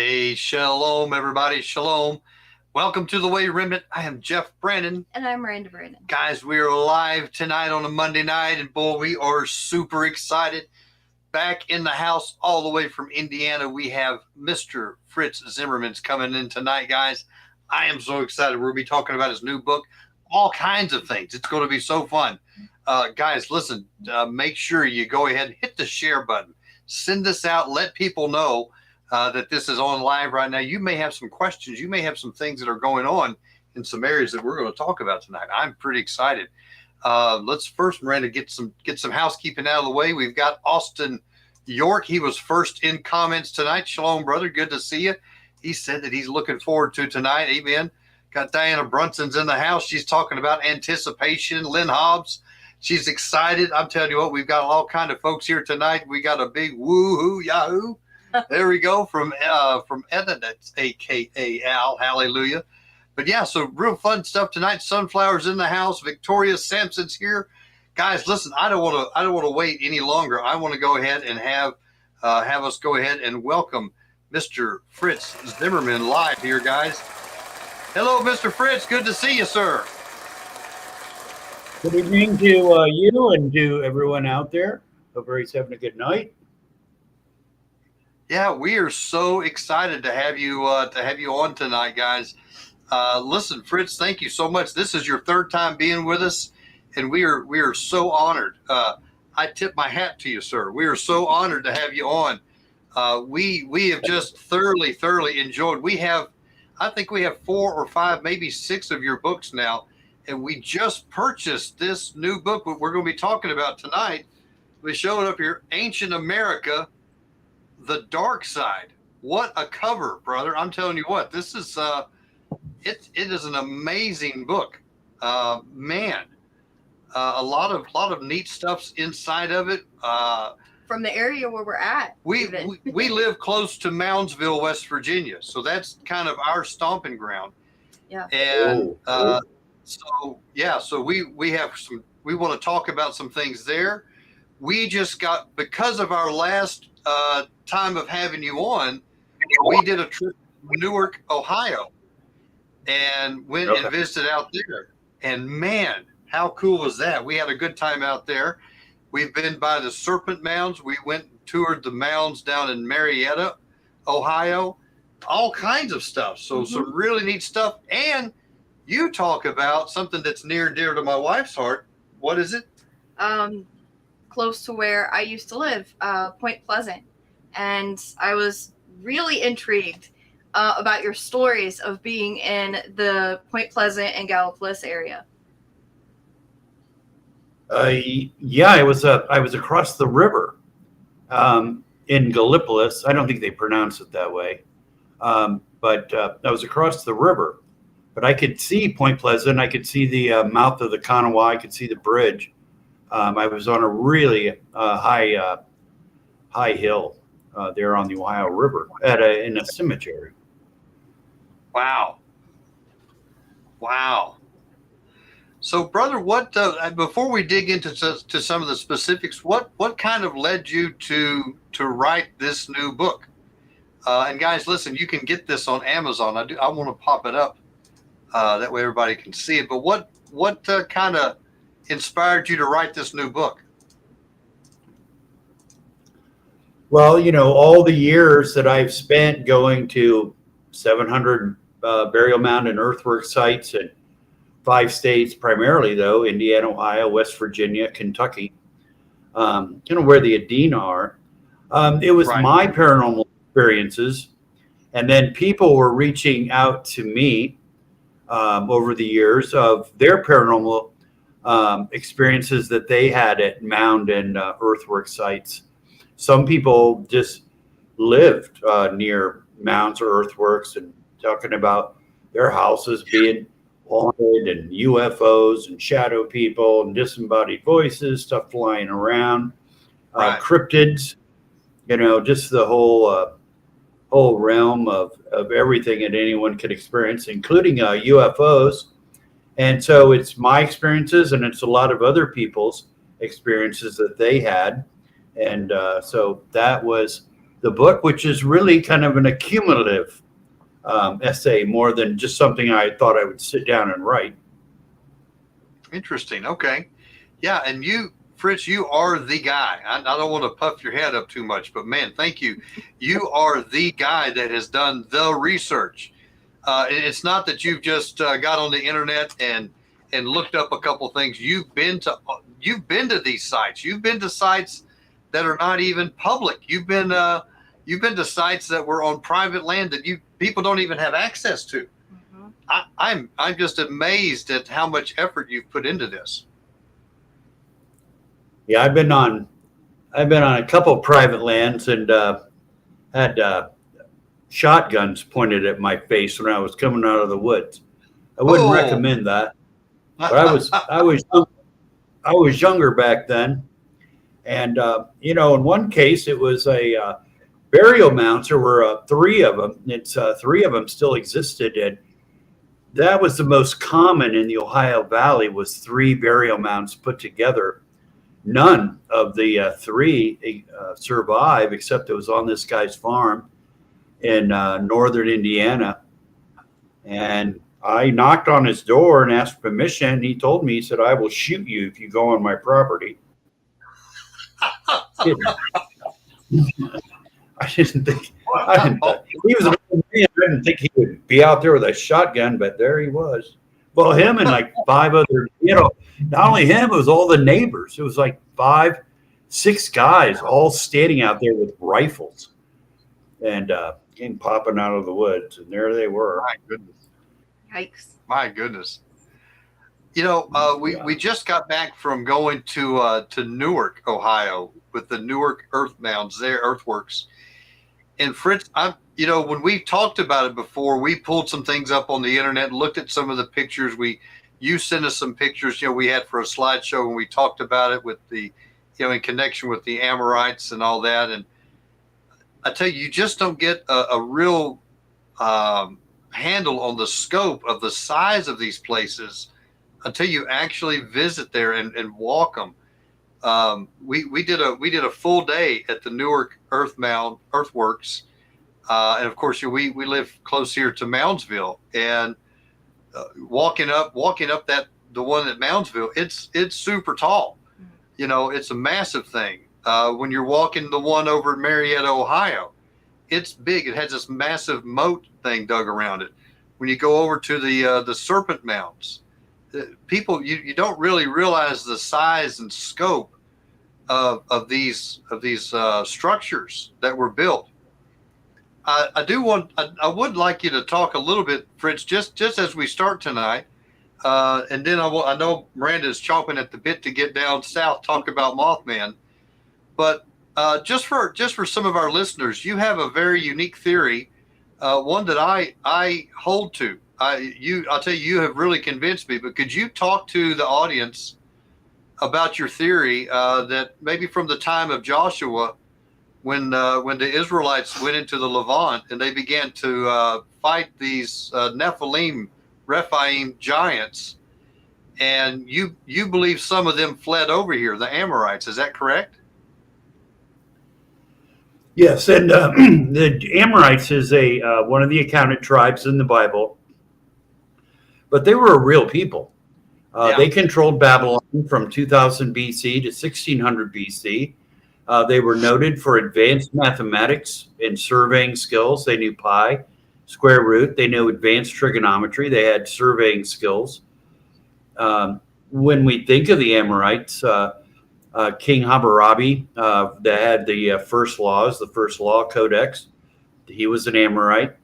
Hey, shalom, everybody. Shalom. Welcome to the Way Remnant. I am Jeff Brandon. And I'm Miranda Brandon. Guys, we are live tonight on a Monday night, and boy, we are super excited. Back in the house all the way from Indiana, we have Mr. Fritz Zimmerman's coming in tonight, guys. I am so excited. We'll be talking about his new book, all kinds of things. It's going to be so fun. Guys, listen, make sure you go ahead and hit the share button. Send this out. Let people know that this is on live right now. You may have some questions. You may have some things that are going on in some areas that we're going to talk about tonight. I'm pretty excited. Let's first, Miranda, get some housekeeping out of the way. We've got Austin York. He was first in comments tonight. Shalom, brother. Good to see you. He said that he's looking forward to tonight. Amen. Got Diana Brunson's in the house. She's talking about anticipation. Lynn Hobbs, she's excited. I'm telling you what, we've got all kind of folks here tonight. We got a big woo-hoo, yahoo. There we go from Edna, that's AKA Al. Hallelujah. But yeah, so real fun stuff tonight. Sunflower's in the house. Victoria Sampson's here. Guys, listen, I don't want to wait any longer. I want to go ahead and have us go ahead and welcome Mr. Fritz Zimmerman live here, guys. Hello, Mr. Fritz. Good to see you, sir. Good evening to you and to everyone out there. Hope everybody's having a good night. Yeah, we are so excited to have you on tonight, guys. Listen, Fritz, thank you so much. This is your third time being with us, and we are so honored. I tip my hat to you, sir. We are so honored to have you on. We have just thoroughly enjoyed. I think we have 4 or 5, maybe 6 of your books now, and we just purchased this new book that we're going to be talking about tonight. We show it up here, Ancient America, The Dark Side. What a cover, brother. I'm telling you what, this is it is an amazing book. Man. A lot of neat stuff's inside of it. From the area where we're at. We live close to Moundsville, West Virginia, so that's kind of our stomping ground. Yeah. And so we have some. We want to talk about some things there. We just got, because of our last time of having you on, we did a trip to Newark, Ohio, and went and visited out there. And man, how cool was that? We had a good time out there. We've been by the Serpent Mounds. We went and toured the mounds down in Marietta, Ohio, all kinds of stuff. So some really neat stuff. And you talk about something that's near and dear to my wife's heart. What is it? Close to where I used to live, Point Pleasant. And I was really intrigued about your stories of being in the Point Pleasant and Gallipolis area. I was across the river in Gallipolis. I don't think they pronounce it that way, but I was across the river. But I could see Point Pleasant. I could see the mouth of the Kanawha. I could see the bridge. I was on a really high hill there on the Ohio River in a cemetery. Wow. So, brother, what before we dig into some of the specifics, what kind of led you to write this new book? And guys, listen, you can get this on Amazon. I want to pop it up that way everybody can see it. But what kind of inspired you to write this new book? Well, all the years that I've spent going to 700 burial mound and earthwork sites and 5 states, primarily though, Indiana, Ohio, West Virginia, Kentucky, where the Adena are. It was my paranormal experiences. And then people were reaching out to me over the years of their paranormal experiences that they had at mound and earthwork sites. Some people just lived near mounds or earthworks and talking about their houses being haunted and UFOs and shadow people and disembodied voices, stuff flying around, cryptids, just the whole realm of everything that anyone could experience, including UFOs. And so it's my experiences and it's a lot of other people's experiences that they had. And so that was the book, which is really kind of an accumulative essay more than just something I thought I would sit down and write. Interesting. Okay. Yeah. And you, Fritz, you are the guy. I don't want to puff your head up too much, but man, thank you. You are the guy that has done the research. It's not that you've just got on the internet and looked up a couple things. You've been to these sites. You've been to sites that are not even public. You've been to sites that were on private land that people don't even have access to. Mm-hmm. I'm just amazed at how much effort you've put into this. Yeah, I've been on a couple of private lands and had shotguns pointed at my face when I was coming out of the woods. I wouldn't recommend that. But I was younger back then, and in one case it was a burial mounds. There were 3 of them. It's 3 of them still existed, and that was the most common in the Ohio Valley. Was 3 burial mounds put together. None of the 3 survive, except it was on this guy's farm in northern Indiana. And I knocked on his door and asked permission. He told me, he said, "I will shoot you if you go on my property." I didn't think he was a man. I didn't think he would be out there with a shotgun, but there he was. Well, him and like 5 other, not only him, it was all the neighbors. It was like 5, 6 guys all standing out there with rifles and came popping out of the woods. And there they were. My goodness. Yikes. My goodness. We just got back from going to Newark, Ohio, with the Newark mounds there, earthworks. And Fritz, when we talked about it before, we pulled some things up on the internet and looked at some of the pictures. You sent us some pictures, we had for a slideshow, and we talked about it with the, in connection with the Amorites and all that. And I tell you, you just don't get a real handle on the scope of the size of these places until you actually visit there and walk them. We did a full day at the Newark earthworks, and of course we live close here to Moundsville, and walking up the one at Moundsville, it's super tall. It's a massive thing. When you're walking the one over at Marietta, Ohio, it's big. It has this massive moat thing dug around it. When you go over to the serpent mounds, people, you don't really realize the size and scope of these structures that were built. I would like you to talk a little bit, Fritz, just as we start tonight, and then I know Miranda's chomping at the bit to get down south, talk about Mothman, but just for some of our listeners, you have a very unique theory, one that I hold to. I'll tell you, you have really convinced me, but could you talk to the audience about your theory that maybe from the time of Joshua, when the Israelites went into the Levant and they began to fight these Rephaim giants, and you believe some of them fled over here, the Amorites, is that correct? Yes, and the Amorites is one of the accounted tribes in the Bible. But they were a real people. They controlled Babylon from 2000 BC to 1600 BC. They were noted for advanced mathematics and surveying skills. They knew pi, square root. They knew advanced trigonometry. They had surveying skills. When we think of the Amorites, King Hammurabi, that had the first laws, the first law codex, he was an Amorite.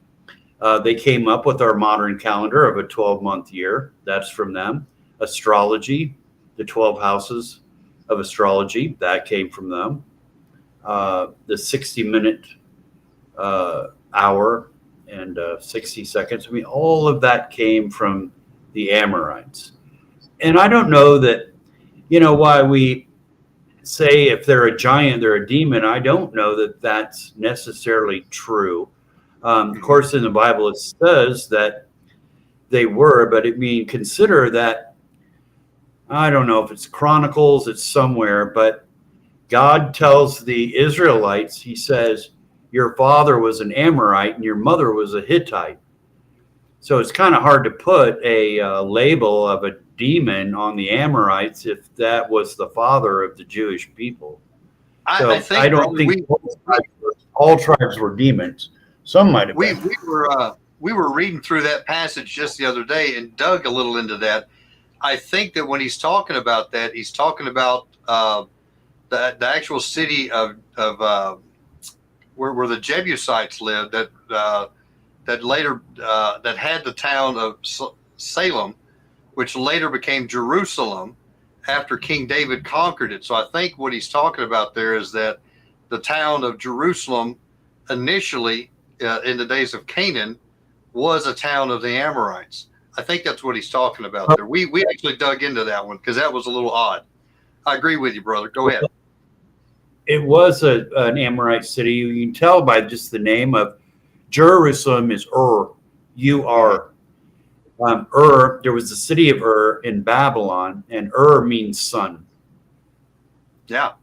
They came up with our modern calendar of a 12-month year. That's from them. Astrology, the 12 houses of astrology, that came from them. The 60-minute hour and 60 seconds. I mean, all of that came from the Amorites. And I don't know that, why we say if they're a giant, they're a demon. I don't know that that's necessarily true. Of course, in the Bible, it says that they were, but consider that, I don't know if it's Chronicles, it's somewhere, but God tells the Israelites, he says, your father was an Amorite and your mother was a Hittite. So it's kind of hard to put a label of a demon on the Amorites if that was the father of the Jewish people. So I don't think all tribes were demons. Some might have been. We were reading through that passage just the other day and dug a little into that. I think that when he's talking about that, he's talking about the actual city of where the Jebusites lived, that later that had the town of Salem, which later became Jerusalem after King David conquered it. So I think what he's talking about there is that the town of Jerusalem initially in the days of Canaan was a town of the Amorites. I think that's what he's talking about there. We actually dug into that one because that was a little odd. I agree with you, brother. Go ahead. It was an Amorite city. You can tell by just the name of Jerusalem is U-R. There was the city of in Babylon, and means sun. Yeah.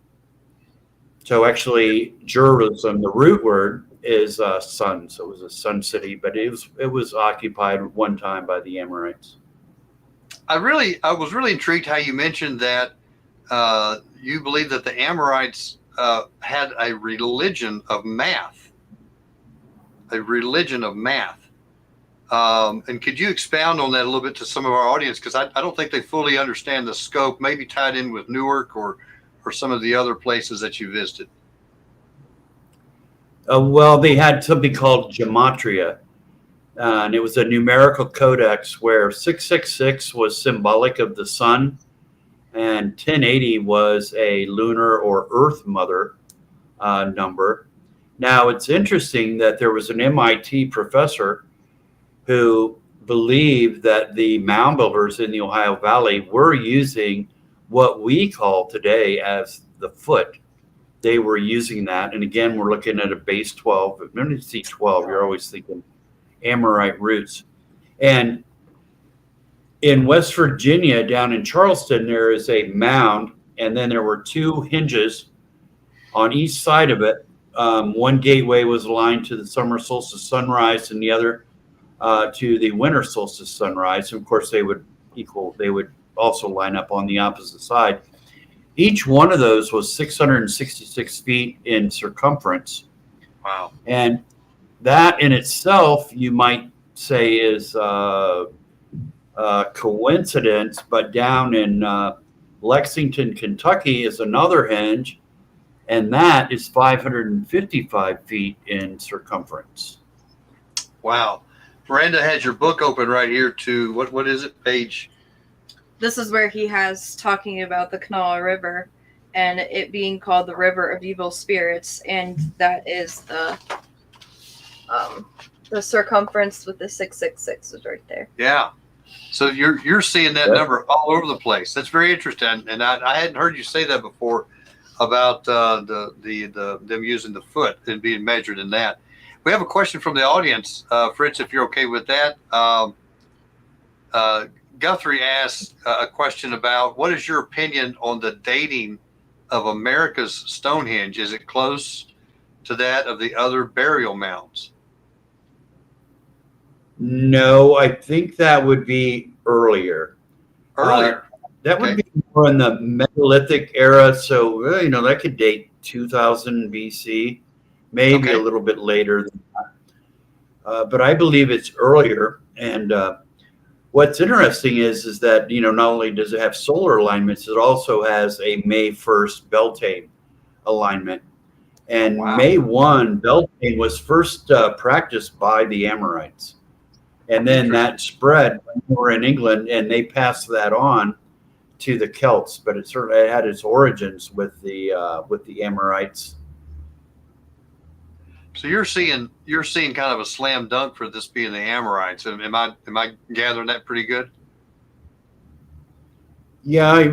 So actually, Jerusalem, the root word is sun. So it was a sun city, but it was occupied at one time by the Amorites. I was really intrigued how you mentioned that you believe that the Amorites had a religion of math. And could you expound on that a little bit to some of our audience? Because I don't think they fully understand the scope, maybe tied in with Newark or some of the other places that you visited. Well, they had something called gematria, and it was a numerical codex where 666 was symbolic of the sun, and 1080 was a lunar or earth mother number. Now, it's interesting that there was an MIT professor who believed that the mound builders in the Ohio Valley were using what we call today as the foot. They were using that. And again, we're looking at a base 12. But when you see 12, you're always thinking Amorite roots. And in West Virginia, down in Charleston, there is a mound. And then there were two hinges on each side of it. One gateway was aligned to the summer solstice sunrise and the other to the winter solstice sunrise. And of course, they would also line up on the opposite side. Each one of those was 666 feet in circumference. Wow. And that in itself, you might say, is coincidence, but down in Lexington, Kentucky is another hinge, and that is 555 feet in circumference. Wow. Miranda has your book open right here to, what is it, page? This is where he has talking about the Kanawha River and it being called the River of Evil Spirits, and that is the circumference with the 666 is right there. Yeah. So you're seeing that number all over the place. That's very interesting, and I hadn't heard you say that before about them using the foot and being measured in that. We have a question from the audience, Fritz, if you're okay with that. Guthrie asked a question about what is your opinion on the dating of America's Stonehenge? Is it close to that of the other burial mounds? No, I think that would be earlier. That would be more in the Megalithic era. So, that could date 2000 BC, maybe a little bit later than that. But I believe it's earlier. And what's interesting is that, not only does it have solar alignments, it also has a May 1st Beltane alignment. And May 1, Beltane was first practiced by the Amorites. And then that spread over in England, and they passed that on to the Celts. But it certainly had its origins with the Amorites. So you're seeing kind of a slam dunk for this being the Amorites. Am I gathering that pretty good? Yeah,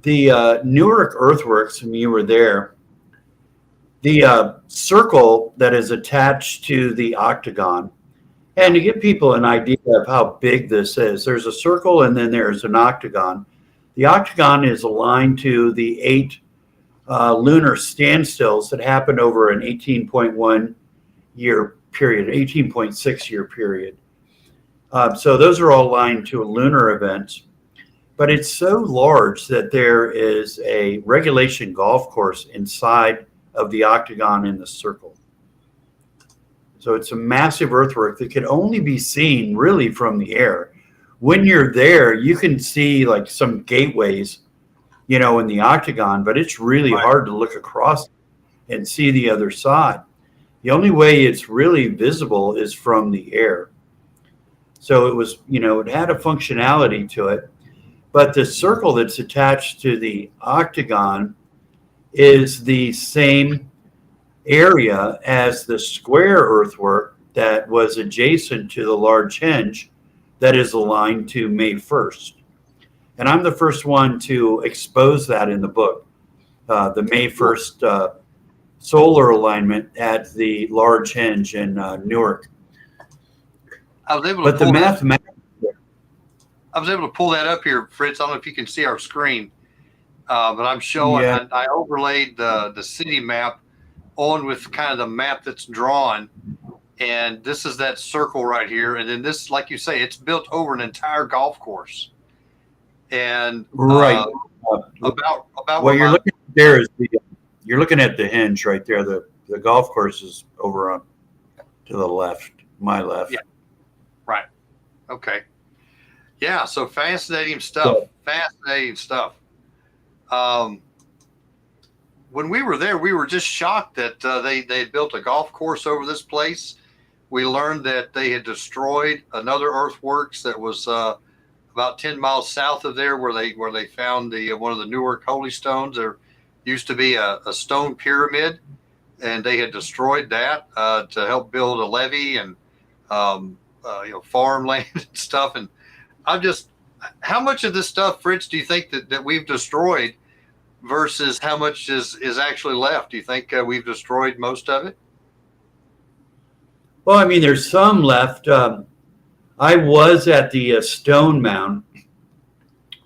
the Newark earthworks, when you were there, the circle that is attached to the octagon, and to give people an idea of how big this is, there's a circle and then there's an octagon. The octagon is aligned to the 8 lunar standstills that happened over an 18.1 year period, 18.6 year period. So those are all aligned to lunar events. But it's so large that there is a regulation golf course inside of the octagon in the circle. So it's a massive earthwork that can only be seen really from the air. When you're there, you can see like some gateways, you know, in the octagon, but it's really hard to look across and see the other side. The only way it's really visible is from the air. So it was, you know, it had a functionality to it. But the circle that's attached to the octagon is the same area as the square earthwork that was adjacent to the large henge that is aligned to May 1st. And I'm the first one to expose that in the book, the May 1st solar alignment at the large henge in Newark. I was able to But the mathematics. I was able to pull that up here, Fritz. I don't know if you can see our screen, but I'm showing. Yeah. I overlaid the city map on with kind of the map that's drawn, and this is that circle right here. And then this, like you say, it's built over an entire golf course. And Right. about What you're looking at there is you're looking at the henge right there. The golf course is over on to the left, my left. Yeah. Right. Okay. Yeah, so fascinating stuff. Fascinating stuff. When we were there, we were just shocked that they had built a golf course over this place. We learned that they had destroyed another earthworks that was about 10 miles south of there, where they found the one of the Newark holy stones. There used to be a stone pyramid, and they had destroyed that to help build a levee and farmland and stuff. And I'm just, how much of this stuff, Fritz, do you think that we've destroyed versus how much is actually left? Do you think we've destroyed most of it? Well, I mean, there's some left. I was at the stone mound.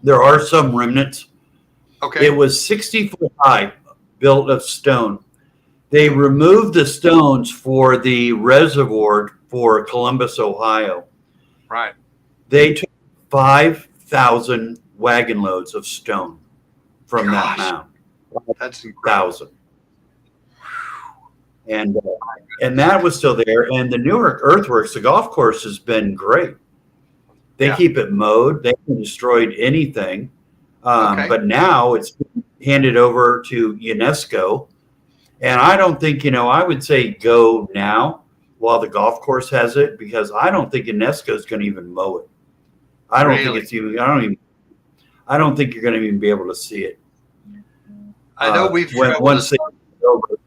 There are some remnants. Okay. It was 60 foot high, built of stone. They removed the stones for the reservoir for Columbus, Ohio. Right. They took 5,000 wagon loads of stone from that mound. That's incredible. 1,000. And that was still there. And the Newark earthworks, the golf course has been great. They keep it mowed. They haven't destroyed anything. But now it's been handed over to UNESCO. And I don't think, I would say go now while the golf course has it, because I don't think UNESCO is going to even mow it. I don't think it's even. I don't think you're going to even be able to see it. I know we've once they over,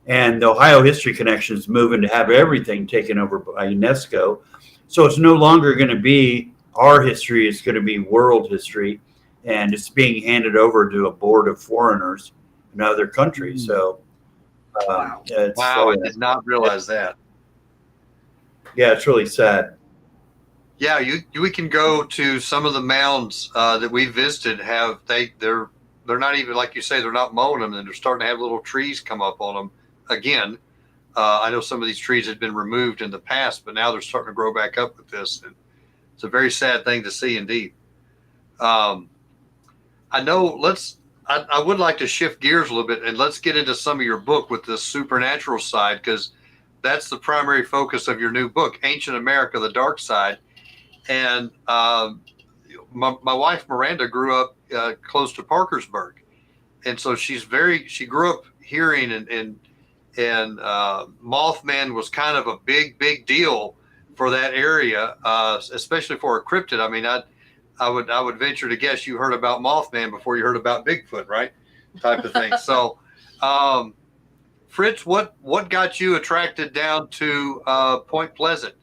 and the Ohio History Connection is moving to have everything taken over by UNESCO, so it's no longer going to be our history; it's going to be world history, and it's being handed over to a board of foreigners in other countries. So, wow! I did not realize that. Yeah, it's really sad. Yeah, we can go to some of the mounds that we visited. They're not even, like you say, they're not mowing them, and they're starting to have little trees come up on them again. I know some of these trees had been removed in the past, but now they're starting to grow back up with this, and it's a very sad thing to see indeed. I know. I would like to shift gears a little bit, and let's get into some of your book with the supernatural side, because that's the primary focus of your new book, Ancient America: The Dark Side. And my wife Miranda grew up close to Parkersburg, and so she grew up hearing and Mothman was kind of a big deal for that area, especially for a cryptid. I mean, I would venture to guess you heard about Mothman before you heard about Bigfoot, right? Type of thing. So, Fritz, what got you attracted down to Point Pleasant?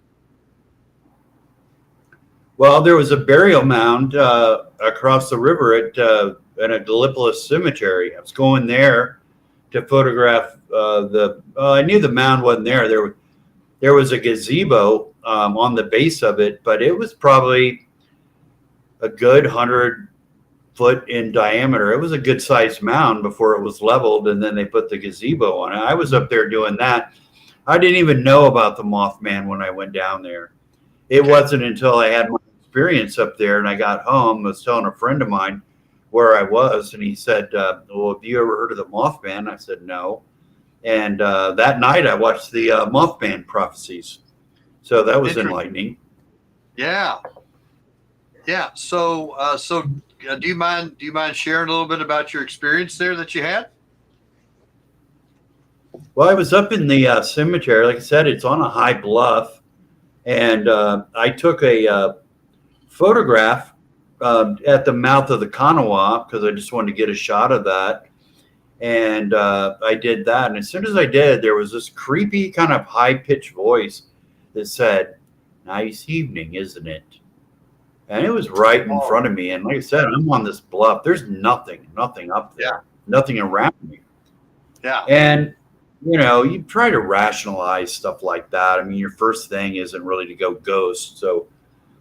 Well, there was a burial mound across the river at a Gallipolis cemetery. I was going there to photograph I knew the mound wasn't there. There was a gazebo on the base of it, but it was probably a good 100 foot in diameter. It was a good sized mound before it was leveled, and then they put the gazebo on it. I was up there doing that. I didn't even know about the Mothman when I went down there. It wasn't until I had my experience up there and I got home, I was telling a friend of mine where I was, and he said, well, have you ever heard of the Mothman? I said, no. And that night I watched the Mothman prophecies. So that was enlightening. Yeah. Yeah. So, do you mind sharing a little bit about your experience there that you had? Well, I was up in the cemetery. Like I said, it's on a high bluff. And I took a photograph at the mouth of the Kanawha because I just wanted to get a shot of that. And I did that. And as soon as I did, there was this creepy kind of high-pitched voice that said, "Nice evening, isn't it?" And it was right in front of me. And like I said, I'm on this bluff. There's nothing up there, nothing around me. Yeah. And you try to rationalize stuff like that. I mean, your first thing isn't really to go ghost. So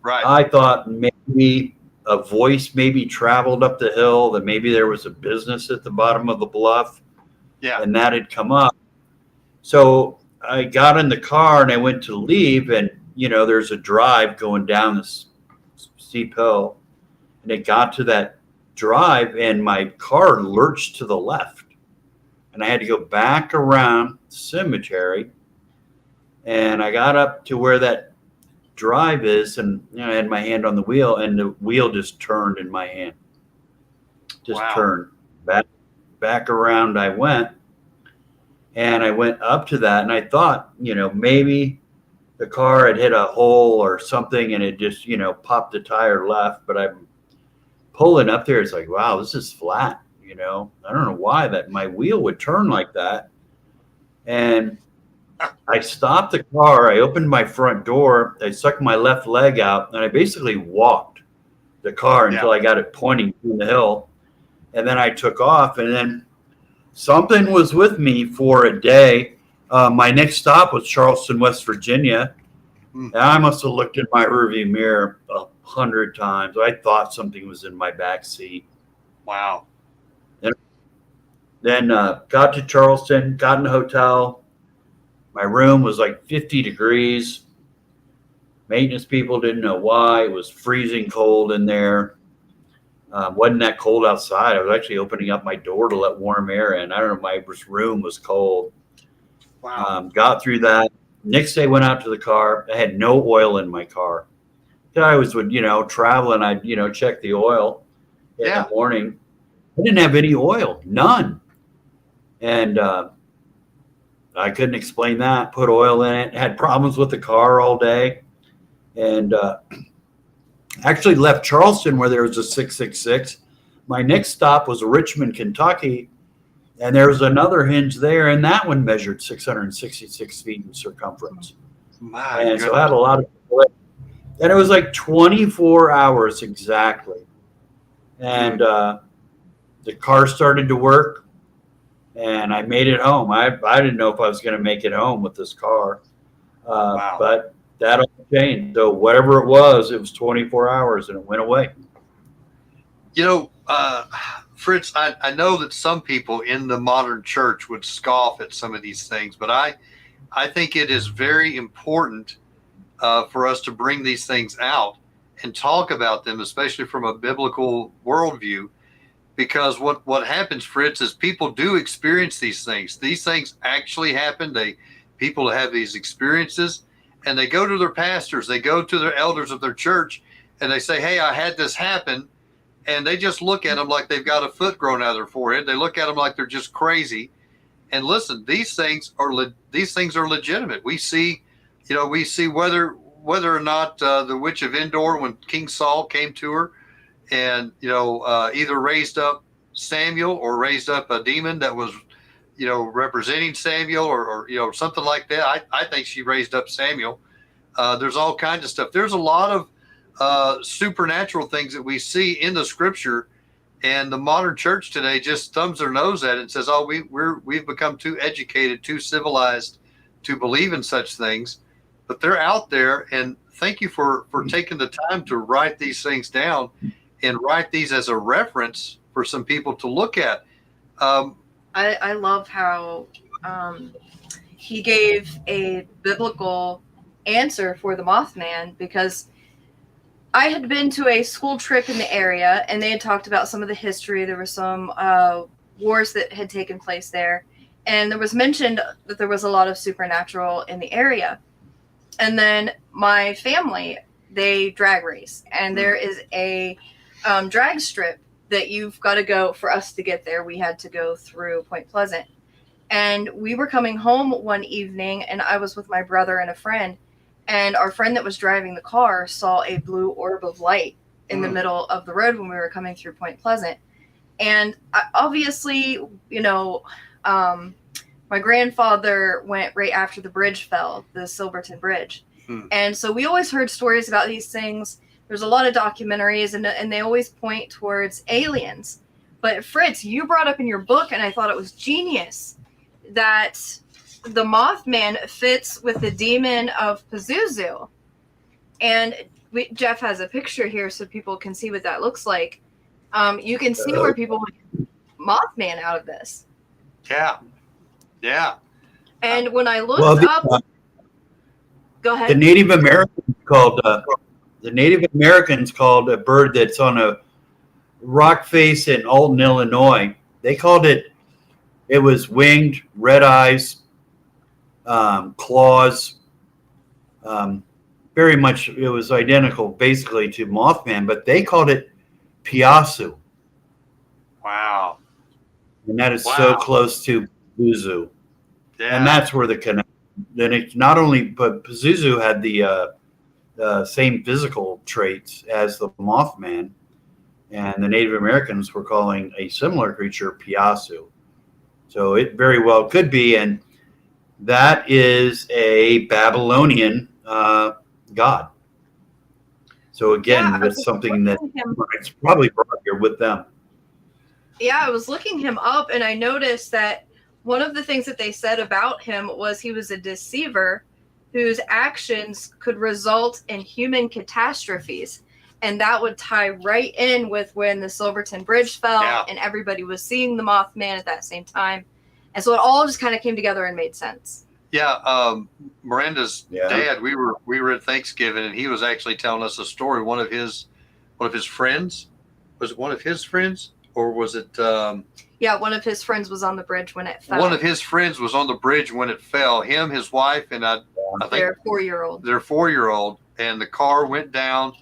I thought maybe a voice maybe traveled up the hill, that maybe there was a business at the bottom of the bluff. Yeah. And that had come up. So I got in the car and I went to leave, and, there's a drive going down this steep hill. And it got to that drive and my car lurched to the left. And I had to go back around the cemetery, and I got up to where that drive is, and I had my hand on the wheel, and the wheel just turned in my hand. Just turned back around. I went, and I went up to that, and I thought, maybe the car had hit a hole or something, and it just, popped the tire left. But I'm pulling up there. It's like, wow, this is flat. I don't know why that my wheel would turn like that. And I stopped the car. I opened my front door. I stuck my left leg out, and I basically walked the car until I got it pointing down the hill. And then I took off, and then something was with me for a day. My next stop was Charleston, West Virginia. And I must have looked in my rearview mirror 100 times. I thought something was in my back seat. Wow. Then got to Charleston, got in a hotel. My room was like 50 degrees. Maintenance people didn't know why. It was freezing cold in there. Wasn't that cold outside. I was actually opening up my door to let warm air in. I don't know, my room was cold. Wow. Got through that. Next day, went out to the car. I had no oil in my car. I was, traveling. I'd, check the oil in the morning. I didn't have any oil, none. And I couldn't explain that. Put oil in it. Had problems with the car all day. And actually left Charleston where there was a 666. My next stop was Richmond, Kentucky. And there was another hinge there. And that one measured 666 feet in circumference. So I had a lot of. And it was like 24 hours exactly. And the car started to work. And I made it home. I didn't know if I was going to make it home with this car. But that all changed. So whatever it was 24 hours and it went away. Fritz, I know that some people in the modern church would scoff at some of these things, but I think it is very important for us to bring these things out and talk about them, especially from a biblical worldview. Because what happens, Fritz, is people do experience these things. These things actually happen. People have these experiences, and they go to their pastors, they go to their elders of their church, and they say, "Hey, I had this happen," and they just look at them like they've got a foot grown out of their forehead. They look at them like they're just crazy. And listen, these things are legitimate. We see whether or not the witch of Endor, when King Saul came to her, and either raised up Samuel or raised up a demon that was representing Samuel or something like that. I think she raised up Samuel. There's all kinds of stuff. There's a lot of supernatural things that we see in the scripture, and the modern church today just thumbs their nose at it and says, "Oh, we've become too educated, too civilized to believe in such things." But they're out there, and thank you for taking the time to write these things down and write these as a reference for some people to look at. I love how he gave a biblical answer for the Mothman, because I had been to a school trip in the area and they had talked about some of the history. There were some wars that had taken place there, and there was mentioned that there was a lot of supernatural in the area. And then my family, they drag race, and there is a drag strip that you've got to go. For us to get there, we had to go through Point Pleasant. And we were coming home one evening, and I was with my brother and a friend, and our friend that was driving the car saw a blue orb of light in the middle of the road when we were coming through Point Pleasant. And obviously, you know, my grandfather went right after the bridge fell, the Silverton Bridge. And so we always heard stories about these things. There's a lot of documentaries, and they always point towards aliens. But Fritz, you brought up in your book, and I thought it was genius, that the Mothman fits with the demon of Pazuzu. And Jeff has a picture here so people can see what that looks like. You can see where people would Mothman out of this. Yeah. And when I looked up, go ahead. The Native Americans called a bird that's on a rock face in Alton, Illinois. They called it. It was winged, red eyes, claws. Very much, it was identical, basically, to Mothman, but they called it Piasu. Wow. And that is so close to Pazuzu. Yeah. And that's where the connection. Then it's not only, but Pazuzu had the same physical traits as the Mothman, and the Native Americans were calling a similar creature Piasu. So it very well could be, and that is a Babylonian god. So again, that's something that it's probably brought here with them. Yeah, I was looking him up, and I noticed that one of the things that they said about him was he was a deceiver whose actions could result in human catastrophes. And that would tie right in with when the Silverton Bridge fell and everybody was seeing the Mothman at that same time. And so it all just kind of came together and made sense. Yeah, Miranda's dad, we were at Thanksgiving, and he was actually telling us a story. One of his friends, was it one of his friends, or was it? Yeah, one of his friends was on the bridge when it fell. One of his friends was on the bridge when it fell. Him, his wife, and I think their 4-year-old. Their 4-year-old, and the car went down.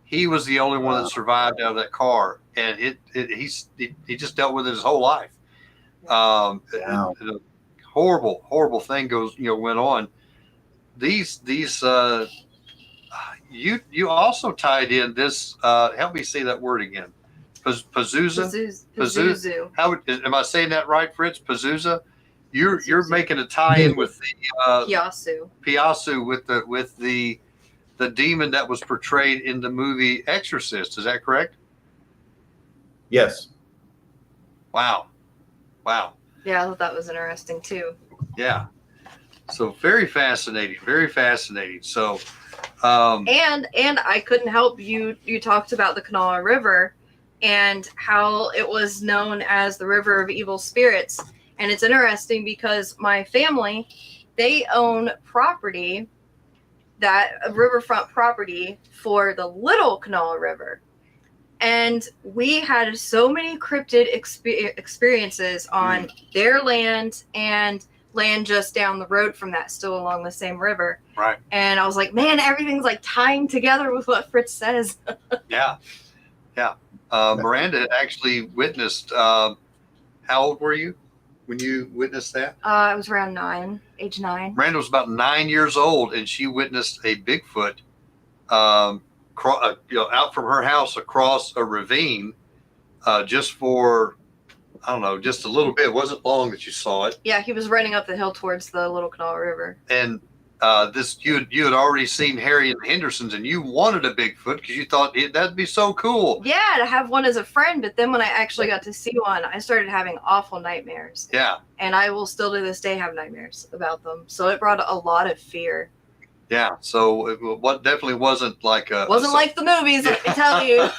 He was the only one that survived out of that car, and he just dealt with it his whole life. A horrible thing went on. These you also tied in this. Help me say that word again. Pazuzu. How am I saying that right, Fritz? Pazuzu. You're making a tie-in with the Piasu with the demon that was portrayed in the movie Exorcist. Is that correct? Yes. Wow. Yeah, I thought that was interesting too. Yeah. So very fascinating. So and I couldn't help you talked about the Kanawha River and how it was known as the River of Evil Spirits. And it's interesting because my family, they own property, that riverfront property for the Little Kanawha River. And we had so many cryptid experiences on their land and land just down the road from that, still along the same river. Right. And I was like, man, everything's like tying together with what Fritz says. Yeah. Miranda had actually witnessed, how old were you when you witnessed that? I was around age 9. Miranda was about 9 years old, and she witnessed a Bigfoot out from her house across a ravine, just for, I don't know, just a little bit. It wasn't long that you saw it. Yeah, he was running up the hill towards the Little Kanawha River. And you had already seen Harry and the Hendersons, and you wanted a Bigfoot because you thought that'd be so cool. Yeah, to have one as a friend. But then when I actually got to see one, I started having awful nightmares. Yeah. And I will still to this day have nightmares about them. So it brought a lot of fear. Yeah. So what definitely wasn't like like the movies, let me tell you.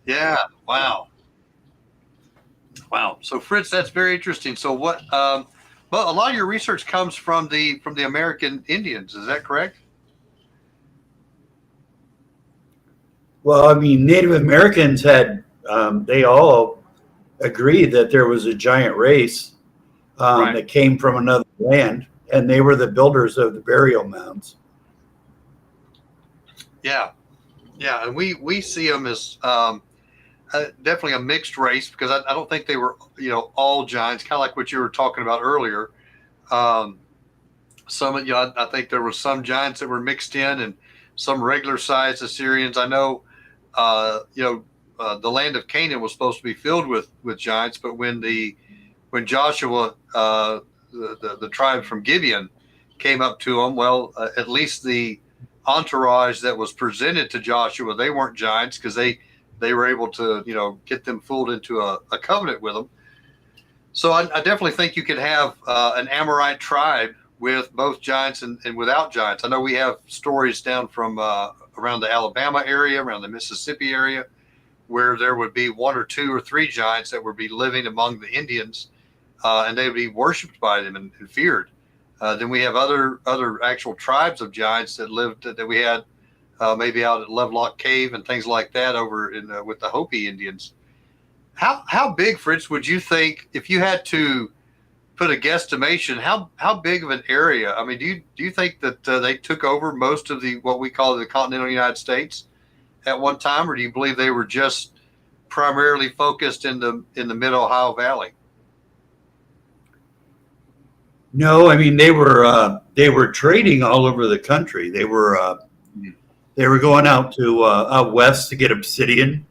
Yeah. Wow. Wow. So Fritz, that's very interesting. So what? Well, a lot of your research comes from the American Indians. Is that correct? Well, I mean, Native Americans had, they all agreed that there was a giant race Right. that came from another land, and they were the builders of the burial mounds. Yeah. Yeah. And we see them as definitely a mixed race because I don't think they were all giants. Kind of like what you were talking about earlier. Um, some I think there were some giants that were mixed in and some regular sized Assyrians. I know the land of Canaan was supposed to be filled with giants, but when Joshua the tribe from Gibeon came up to them, well, at least the entourage that was presented to Joshua, they weren't giants because they were able to get them fooled into a covenant with them. So I definitely think you could have an Amorite tribe with both giants and without giants. I know we have stories down from around the Alabama area, around the Mississippi area, where there would be one or two or three giants that would be living among the Indians, and they would be worshipped by them and feared. Then we have other actual tribes of giants that lived that we had maybe out at Lovelock Cave and things like that over in with the Hopi Indians. How big, Fritz, would you think if you had to put a guesstimation? How big of an area? I mean, do you think that they took over most of the what we call the continental United States at one time, or do you believe they were just primarily focused in the Mid Ohio Valley? No, I mean they were trading all over the country. They were going out to out west to get obsidian.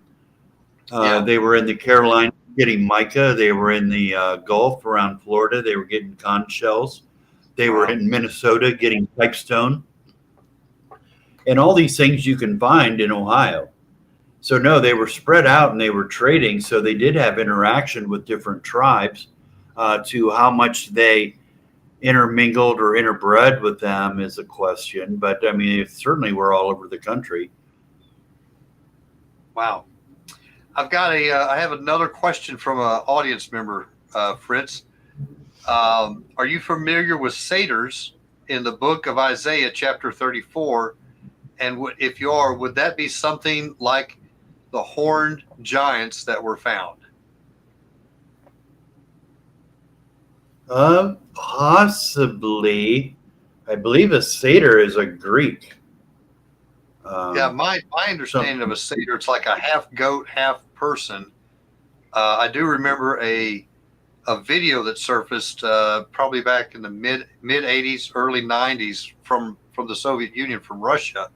They were in the Carolinas getting mica. They were in the Gulf around Florida. They were getting conch shells. They were in Minnesota getting pipestone. And all these things you can find in Ohio. So no, they were spread out and they were trading. So they did have interaction with different tribes. To how much they intermingled or interbred with them is a question. But I mean, it certainly were all over the country. Wow. I have another question from an audience member, Fritz. Are you familiar with satyrs in the book of Isaiah, chapter 34? And if you are, would that be something like the horned giants that were found? Possibly. I believe a satyr is a Greek. Yeah, my understanding of a satyr, it's like a half goat, half person. I do remember a video that surfaced probably back in the mid 80s, early 90s from the Soviet Union, from Russia,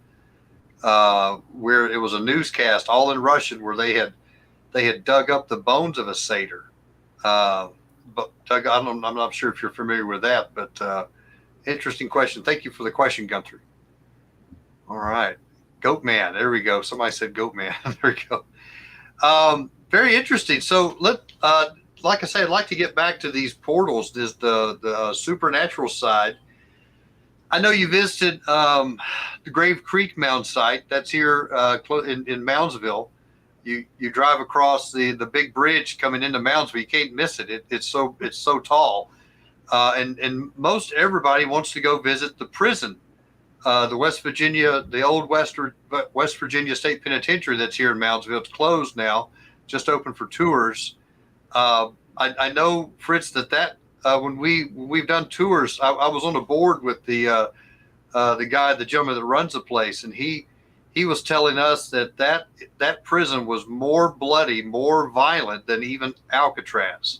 where it was a newscast all in Russian where they had dug up the bones of a satyr. But Doug, I'm not sure if you're familiar with that, but interesting question. Thank you for the question, Gunther. All right. Goat man. There we go. Somebody said goat man. There we go. Very interesting. So like I said, I'd like to get back to these portals, the supernatural side. I know you visited the Grave Creek Mound site. That's here in Moundsville. You drive across the big bridge coming into Moundsville. You can't miss it. It's so tall, and most everybody wants to go visit the prison, the old West Virginia State Penitentiary that's here in Moundsville. It's closed now, just open for tours. I know, Fritz, that when we've done tours, I was on a board with the gentleman that runs the place, and he was telling us that prison was more bloody, more violent than even Alcatraz.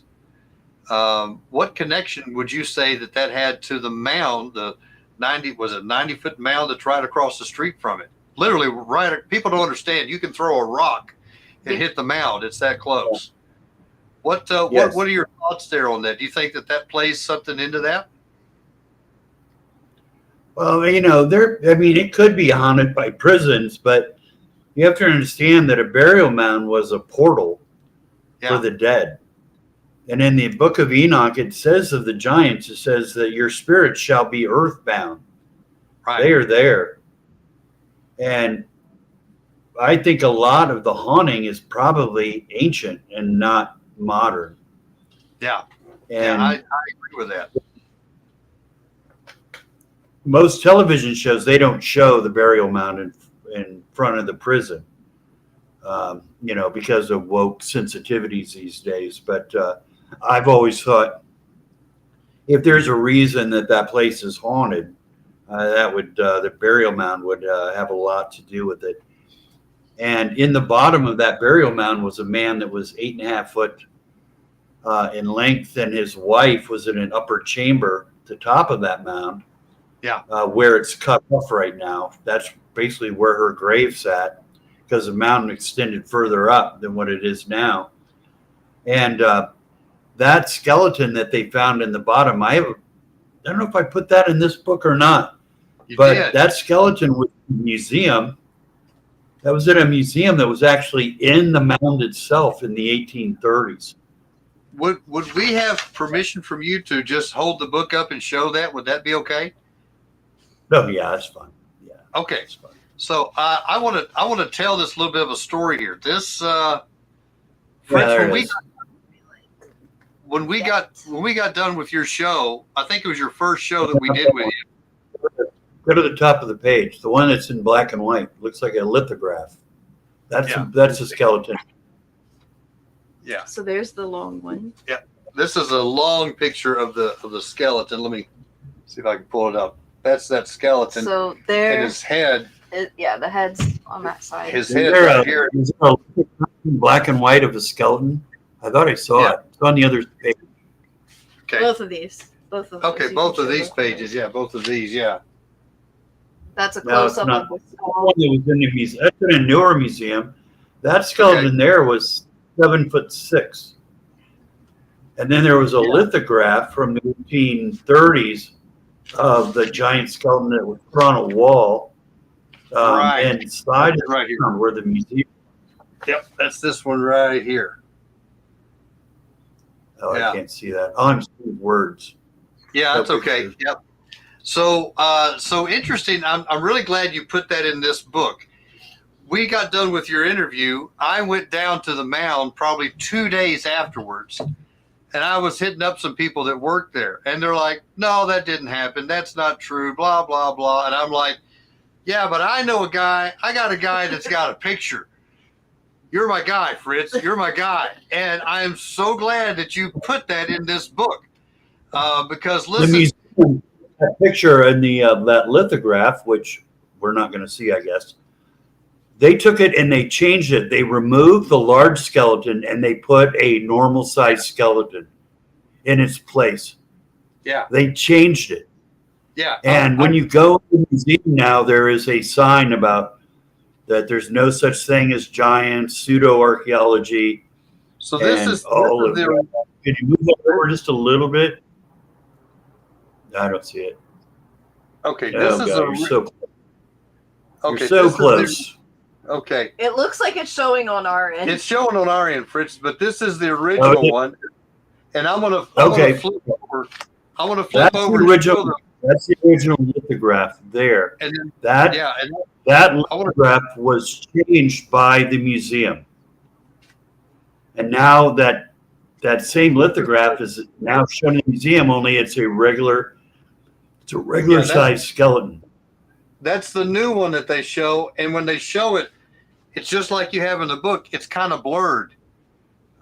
What connection would you say that had to the mound, the 90-foot mound that's right across the street from it? Literally, right. People don't understand. You can throw a rock and hit the mound. It's that close. What are your thoughts there on that? Do you think that plays something into that? Well, it could be haunted by prisons, but you have to understand that a burial mound was a portal for the dead. And in the Book of Enoch, it says of the giants, it says that your spirits shall be earthbound. Right. They are there. And I think a lot of the haunting is probably ancient and not modern. Yeah. And I agree with that. most television shows, they don't show the burial mound in front of the prison, because of woke sensitivities these days. But I've always thought if there's a reason that place is haunted, that would the burial mound would have a lot to do with it. And in the bottom of that burial mound was a man that was 8.5 foot in length, and his wife was in an upper chamber at the top of that mound. Yeah. Where it's cut off right now. That's basically where her grave sat, because the mountain extended further up than what it is now. And that skeleton that they found in the bottom, I don't know if I put that in this book or not, but did. that skeleton was in a museum. That was in a museum that was actually in the mound itself in the 1830s. Would we have permission from you to just hold the book up and show that? Would that be okay? Oh yeah, that's fine. Yeah. Okay. That's fine. So I want to tell this little bit of a story here. This Fritz, when we got done with your show, I think it was your first show that we did with you. Go to the top of the page, the one that's in black and white. Looks like a lithograph. That's a skeleton. Yeah. So there's the long one. Yeah. This is a long picture of the skeleton. Let me see if I can pull it up. That's that skeleton. So there, and his head. The head's on that side. His head right here. Is there a black and white of a skeleton? I thought I saw it. It's on the other page. Okay. Both of these. Both of Okay, both of these pages. Yeah, both of these. Yeah. That's a close up of the That skull. one that was in the museum. That's in a newer museum. That skeleton there was 7'6". And then there was a lithograph from the 1830s of the giant skeleton that was put on a wall. Right. And inside Right here. where the museum. Yep, that's this one right here. Oh, Yeah. I can't see that. Oh, I'm seeing words. Yeah, that's No okay. pictures. Yep. So so interesting. I'm really glad you put that in this book. We got done with your interview. I went down to the mound probably 2 days afterwards, and I was hitting up some people that worked there, and they're like, "No, that didn't happen. That's not true." Blah blah blah. And I'm like, "Yeah, but I know a guy. I got a guy that's got a picture. You're my guy, Fritz. You're my guy." And I am so glad that you put that in this book because The listen. museum, that picture in the that lithograph, which we're not going to see, I guess. They took it and they changed it. They removed the large skeleton and they put a normal sized skeleton in its place. Yeah. They changed it. Yeah. And when you go to the museum now, there is a sign about that there's no such thing as giants, pseudo-archaeology. So this is all of the, that. Can you move over just a little bit? I don't see it. okay. Oh, This is God, you're so, okay. you're so this is close. okay. It looks like it's showing on our end. It's showing on our end, Fritz, but this is the original one. And I'm gonna flip over. I want to flip That's over the and original. show them. That's the original lithograph there. And then, That yeah, and that I wanna- lithograph was changed by the museum, and now that same lithograph is now shown in the museum. Only it's a regular that's- sized skeleton. that's the new one that they show. And when they show it, it's just like you have in the book. It's kind of blurred.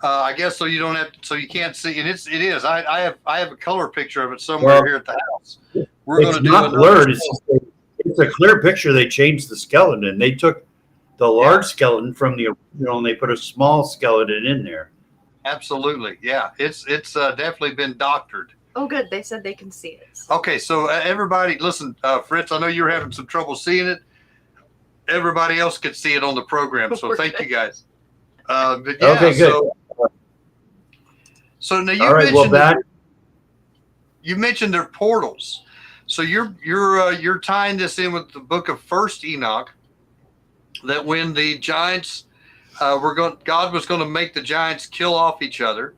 I guess so you don't have, so you can't see. And it is. I have a color picture of it somewhere Well, here at the house. We're It's going to do not another blurred. show. It's a clear picture. They changed the skeleton. They took the large skeleton from the original and they put a small skeleton in there. Absolutely, yeah. It's definitely been doctored. Oh, good. They said they can see it. Okay, so everybody, listen, Fritz. I know you're having some trouble seeing it. Everybody else could see it on the program, so thank you guys. But yeah, Okay, good. So now you All right. Well, mentioned you mentioned their portals. So you're tying this in with the Book of First Enoch. That when the giants God was going to make the giants kill off each other,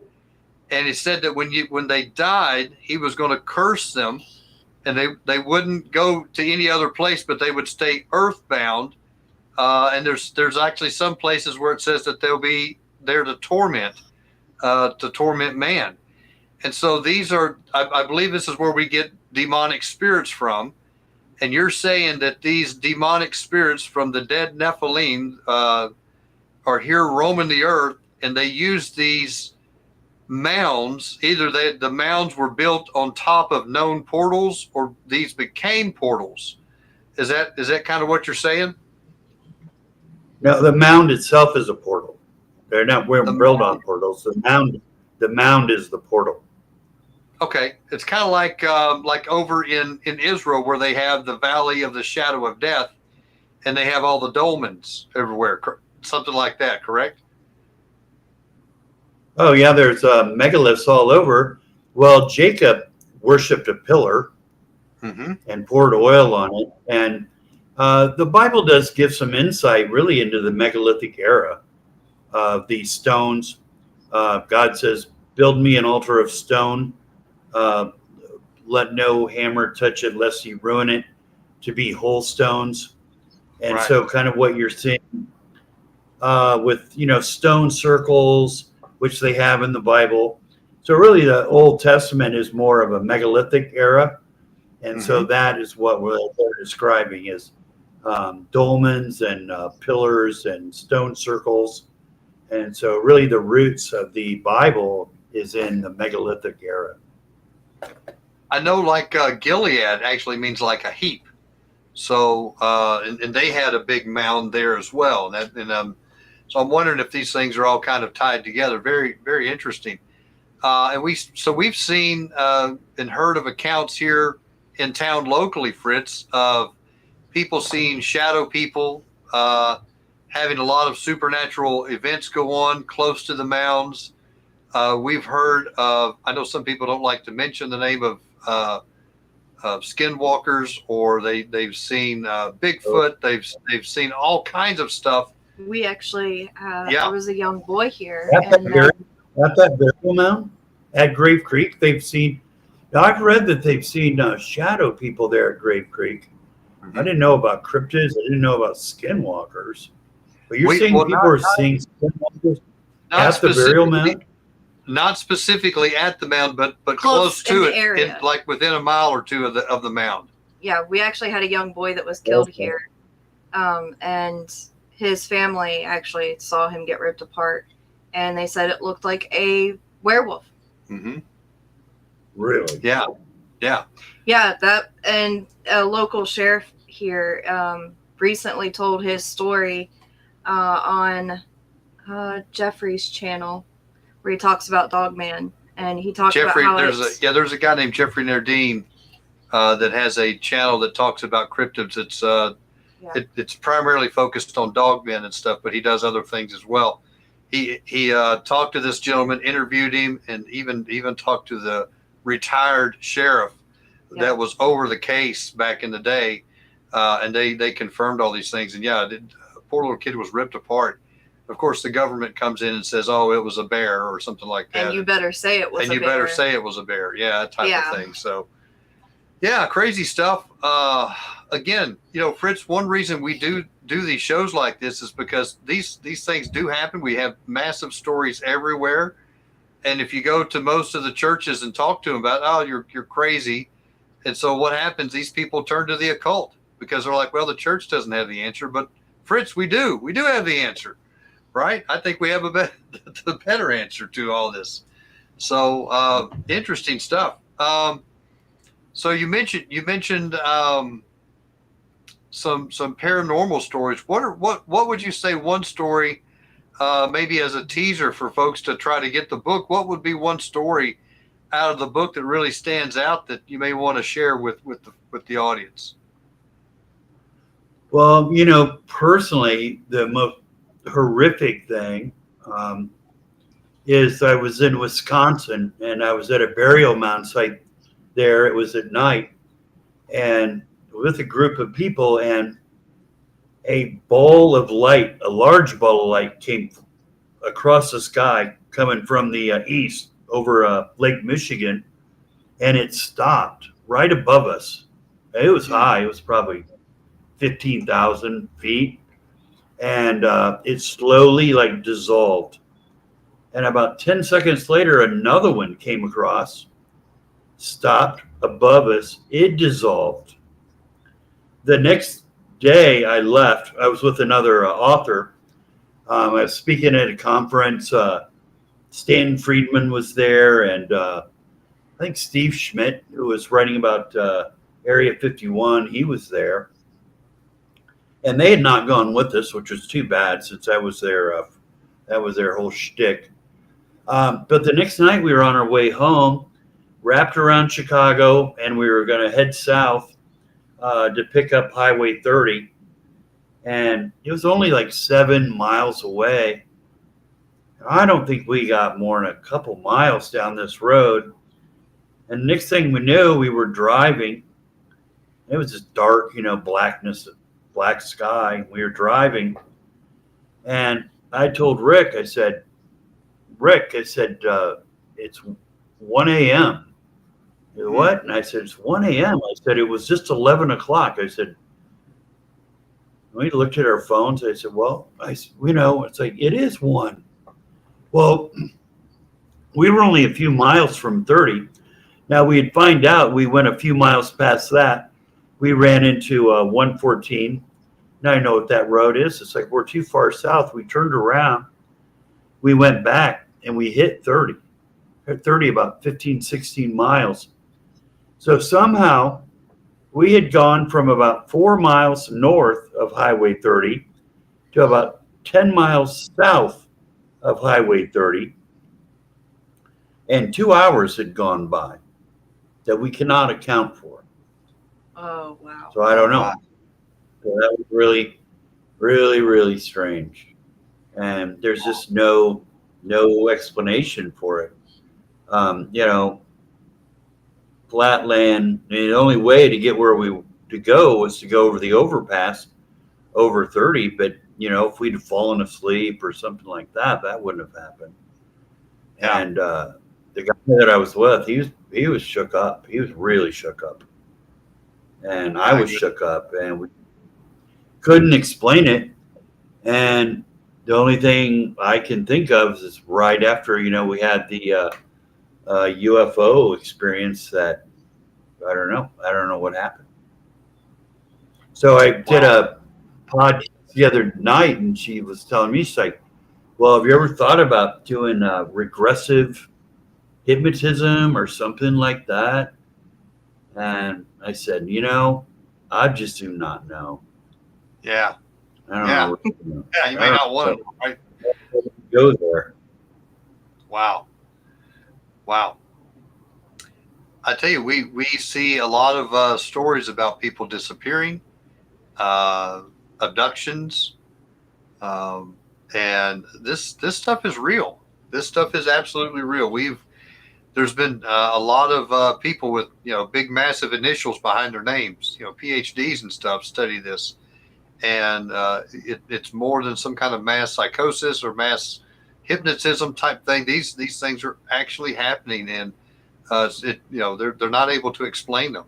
and he said that when they died, he was going to curse them, and they wouldn't go to any other place, but they would stay earthbound, and there's actually some places where it says that they'll be there to torment man. And so these are, I believe this is where we get demonic spirits from. And you're saying that these demonic spirits from the dead Nephilim are here roaming the earth, and they use these mounds. Either the mounds were built on top of known portals, or these became portals. Is that kind of what you're saying? No, the mound itself is a portal. They're not built on portals. The mound is the portal. Okay, it's kind of like over in Israel, where they have the Valley of the Shadow of Death, and they have all the dolmens everywhere, something like that, correct? Oh yeah, there's megaliths all over. Well, Jacob worshipped a pillar and poured oil on it, and the Bible does give some insight really into the megalithic era of these stones. God says, "Build me an altar of stone. Let no hammer touch it, lest you ruin it, to be whole stones." And Right. so kind of what you're seeing with, stone circles, which they have in the Bible. So really the Old Testament is more of a megalithic era. And so that is what they're describing is dolmens and pillars and stone circles. And so really the roots of the Bible is in the megalithic era. I know, like Gilead actually means like a heap. So, and they had a big mound there as well. So I'm wondering if these things are all kind of tied together. Very, very interesting. And we've seen and heard of accounts here in town locally, Fritz, of people seeing shadow people, having a lot of supernatural events go on close to the mounds. We've heard of, I know some people don't like to mention the name of skinwalkers, or they've seen Bigfoot. They've seen all kinds of stuff. We actually, there was a young boy here. At that burial mound at Grave Creek, they've seen. Now I've read that they've seen shadow people there at Grave Creek. I didn't know about cryptids. I didn't know about skinwalkers. But you're saying people are seeing skinwalkers at the burial mound? Not specifically at the mound, but close to it, like within a mile or two of the mound. Yeah, we actually had a young boy that was killed here, and his family actually saw him get ripped apart, and they said it looked like a werewolf. Really? Yeah. That, and a local sheriff here recently told his story on Jeffrey's channel, where he talks about Dogman, and he talks about how there's a guy named Jeffrey Nardine that has a channel that talks about cryptids. It's primarily focused on dogmen and stuff, but he does other things as well. He talked to this gentleman, interviewed him, and even talked to the retired sheriff that was over the case back in the day, and they confirmed all these things. And poor little kid was ripped apart. Of course, the government comes in and says, "Oh, it was a bear," or something like that. And you better say it was a bear. And you better say it was a bear. Yeah, that type of thing. So, crazy stuff. Again, Fritz, one reason we do these shows like this is because these things do happen. We have massive stories everywhere. And if you go to most of the churches and talk to them about, "Oh, you're crazy." And so what happens? These people turn to the occult because they're like, "Well, the church doesn't have the answer." But Fritz, we do. We do have the answer. Right? I think we have the better answer to all this. So interesting stuff. So you mentioned some paranormal stories. What would you say one story, maybe as a teaser for folks to try to get the book? What would be one story out of the book that really stands out that you may want to share with the audience? Well, personally, the most horrific thing is I was in Wisconsin, and I was at a burial mound site there. It was at night, and with a group of people, and a ball of light, a large ball of light, came across the sky coming from the east over Lake Michigan, and it stopped right above us. It was high. It was probably 15,000 feet. and it slowly like dissolved. And about 10 seconds later, another one came across, stopped above us. It dissolved. The next day I left, I was with another author. I was speaking at a conference. Stan Friedman was there, and I think Steve Schmidt, who was writing about Area 51, he was there. And they had not gone with us, which was too bad since that was their whole shtick. But the next night we were on our way home, wrapped around Chicago, and we were going to head south to pick up Highway 30. And it was only like 7 miles away. I don't think we got more than a couple miles down this road. And next thing we knew, we were driving. It was just dark, blackness, black sky. We were driving. And I told Rick, I said, it's 1 a.m. What? And I said, it's 1 a.m. I said, it was just 11 o'clock. I said, we looked at our phones. I said, well, it's like, it is 1. Well, we were only a few miles from 30. Now we'd find out we went a few miles past that. We ran into 114. Now I know what that road is. It's like we're too far south. We turned around. We went back and we hit 30. At 30, about 15, 16 miles. So somehow we had gone from about 4 miles north of Highway 30 to about 10 miles south of Highway 30, and 2 hours had gone by that we cannot account for. Oh, wow. So I don't know. So that was really, really, really strange. And there's just no explanation for it. Flat land, the only way to get where to go was to go over the overpass over 30, but if we'd have fallen asleep or something like that, that wouldn't have happened. Yeah. And the guy that I was with, he was shook up. He was really shook up. And I was shook up, and we couldn't explain it. And the only thing I can think of is right after, we had the UFO experience that, I don't know what happened. So I did a podcast the other night, and she was telling me, she's like, well, have you ever thought about doing regressive hypnotism or something like that? And I said, I just do not know. Yeah. I don't know. Yeah, you may not want to, right? Go there. Wow. I tell you, we see a lot of stories about people disappearing, abductions, and this stuff is real. This stuff is absolutely real. There's been a lot of people with big massive initials behind their names, PhDs and stuff, study this, and it's more than some kind of mass psychosis or mass hypnotism type thing. These things are actually happening, and they're not able to explain them.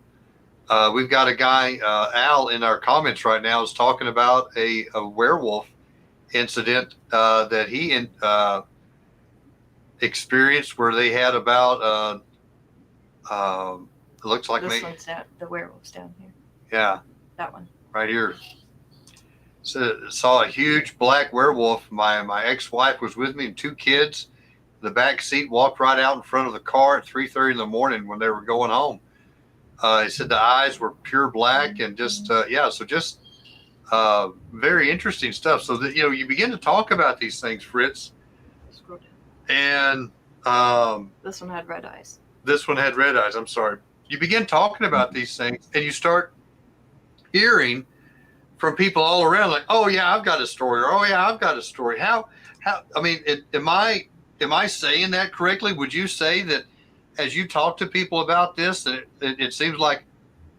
We've got a guy, Al, in our comments right now is talking about a werewolf incident that he experienced, where they had about it looks like this one's down, the werewolf's down here. Yeah, that one right here. So saw a huge black werewolf. My ex-wife was with me and 2 kids in the back seat, walked right out in front of the car at 3:30 in the morning when they were going home. He said the eyes were pure black, and just very interesting stuff. So that you begin to talk about these things, Fritz. Scroll down. And this one had red eyes. This one had red eyes. I'm sorry. You begin talking about these things, and you start hearing from people all around, like, "Oh yeah, I've got a story," or "Oh yeah, I've got a story." How? I mean, am I saying that correctly? Would you say that as you talk to people about this, that it seems like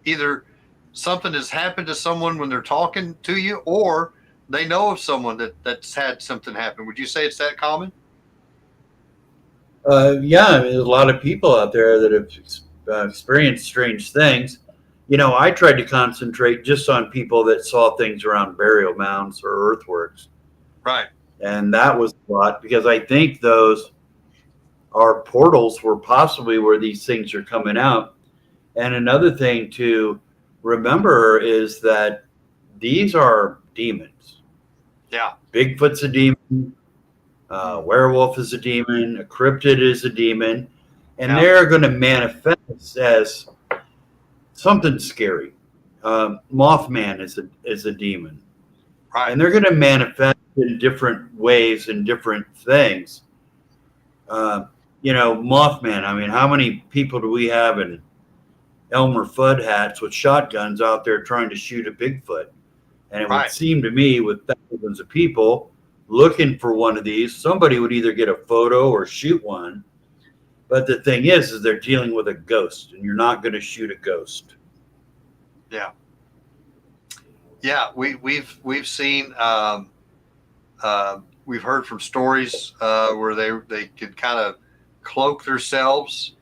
either something has happened to someone when they're talking to you, or they know of someone that's had something happen? Would you say it's that common? Yeah, I mean, there's a lot of people out there that have experienced strange things. I tried to concentrate just on people that saw things around burial mounds or earthworks. Right. And that was a lot because I think those are portals were possibly where these things are coming out. And another thing to remember is that these are demons. Yeah. Bigfoot's a demon. Werewolf is a demon. A cryptid is a demon. And they're going to manifest as something scary. Mothman is a demon. Right. And they're going to manifest in different ways and different things. Mothman, I mean, how many people do we have in Elmer Fudd hats with shotguns out there trying to shoot a Bigfoot? And it would seem to me with thousands of people looking for one of these, somebody would either get a photo or shoot one. But the thing is they're dealing with a ghost, and you're not going to shoot a ghost. Yeah. Yeah, we've seen we've heard from stories where they could kind of cloak themselves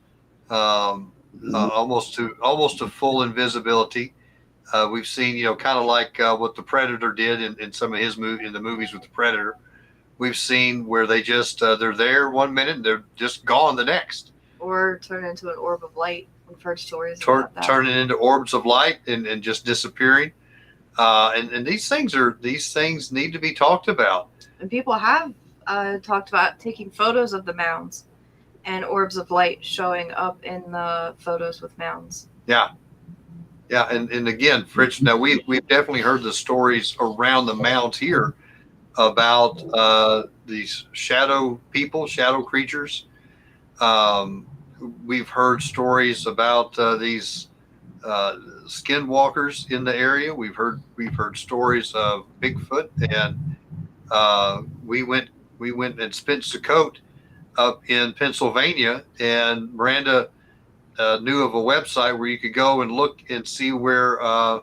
almost to full invisibility. We've seen, kind of like what the Predator did in some of his in the movies with the Predator. We've seen where they just they're there 1 minute and they're just gone the next. Or turn into an orb of light. We've heard stories about that. Turning into orbs of light and just disappearing. And these things need to be talked about. And people have talked about taking photos of the mounds and orbs of light showing up in the photos with mounds. Yeah. Yeah, and again, Fritz, now we've definitely heard the stories around the mounds here about these shadow people, shadow creatures. We've heard stories about these skinwalkers in the area. We've heard stories of Bigfoot, and we went and spent Sukkot up in Pennsylvania, and Miranda knew of a website where you could go and look and see where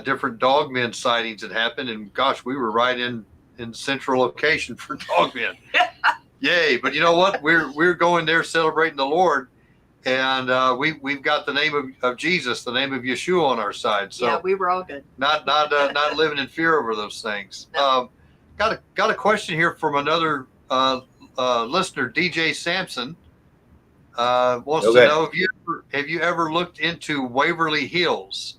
different dogmen sightings had happened. And gosh, we were right in central location for dogmen. Yay! But you know what? We're going there celebrating the Lord, and we've got the name of Jesus, the name of Yeshua on our side. So yeah, we were all good. Not living in fear over those things. No. Got a question here from another listener, DJ Sampson. Wants to know, have you ever looked into Waverly Hills?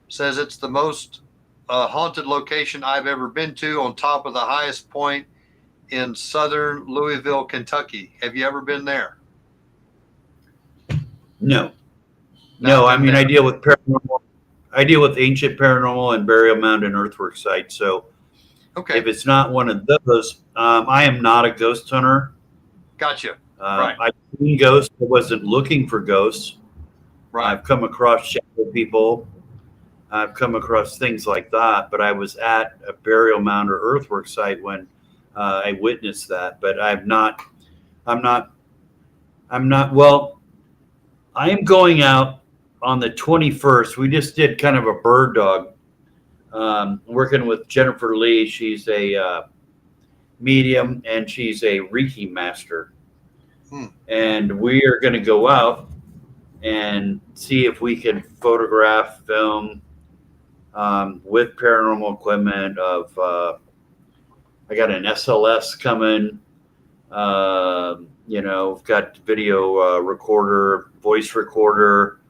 Says it's the most haunted location I've ever been to, on top of the highest point in southern Louisville, Kentucky. Have you ever been there? No. I mean, I deal with paranormal. I deal with ancient paranormal and burial mound and earthwork sites. So if it's not one of those, I am not a ghost hunter. Gotcha. Right. I've seen ghosts. I wasn't looking for ghosts. Right. I've come across shadow people. I've come across things like that, but I was at a burial mound or earthwork site when I witnessed that. But I'm not. Well, I am going out on the 21st. We just did kind of a bird dog, working with Jennifer Lee. She's a medium, and she's a Reiki master. And we are going to go out and see if we can photograph, film with paranormal equipment of, I got an SLS coming, I've got video recorder, voice recorder.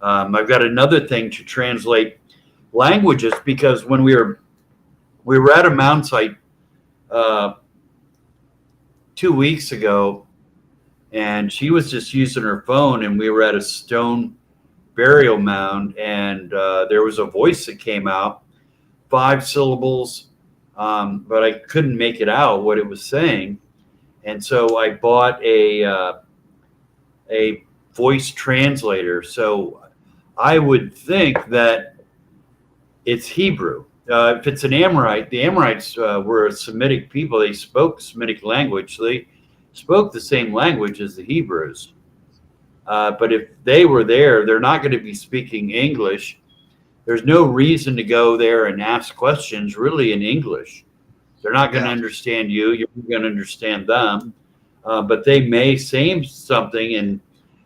I've got another thing to translate languages, because when we were at a mound site 2 weeks ago, and she was just using her phone, and we were at a stone burial mound, and there was a voice that came out, 5 syllables, but I couldn't make it out what it was saying. And so I bought a voice translator. So I would think that it's Hebrew. If it's an Amorite, the Amorites were a Semitic people. They spoke Semitic language. So they spoke the same language as the Hebrews. But if they were there, they're not going to be speaking English. There's no reason to go there and ask questions really in English. They're not going to understand you. You're going to understand them. But they may say something, and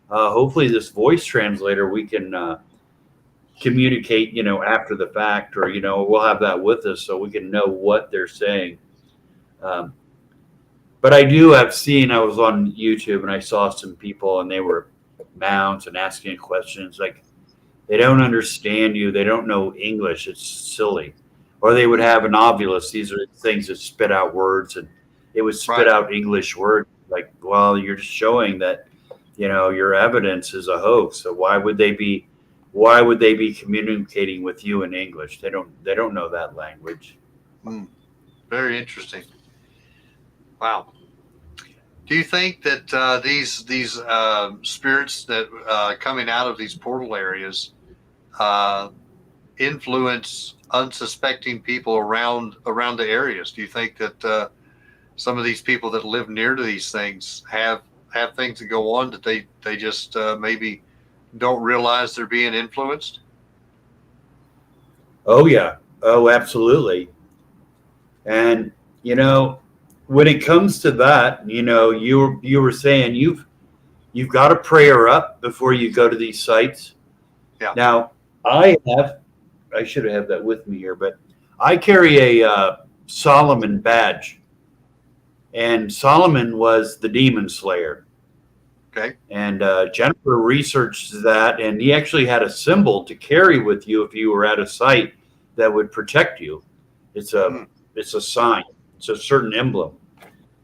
hopefully this voice translator, we can communicate, after the fact, or, we'll have that with us so we can know what they're saying. But I was on YouTube and I saw some people and they were mounds and asking questions like they don't understand you. They don't know English. It's silly. Or they would have an ovulus. These are things that spit out words, and it would spit out English words. Like, well, you're just showing that, your evidence is a hoax. So why would they be communicating with you in English? They don't know that language. Very interesting. Wow. Do you think that these spirits that coming out of these portal areas influence unsuspecting people around the areas? Do you think that some of these people that live near to these things have things that go on that they just maybe don't realize they're being influenced? Oh yeah. Oh, absolutely. And when it comes to that, you were saying you've got to prayer up before you go to these sites. Yeah. Now I should have that with me here, but I carry a Solomon badge, and Solomon was the demon slayer. Okay. And Jennifer researched that, and he actually had a symbol to carry with you if you were at a site that would protect you. It's a sign. It's a certain emblem.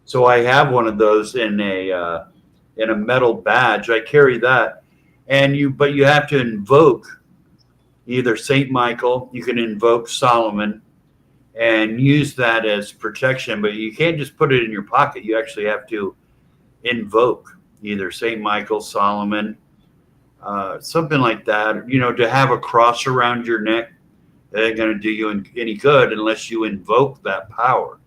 So I have one of those in a metal badge. I carry that, but you have to invoke either Saint Michael. You can invoke Solomon and use that as protection, but you can't just put it in your pocket. You actually have to invoke either Saint Michael, Solomon, something like that. To have a cross around your neck, that ain't going to do you any good unless you invoke that power.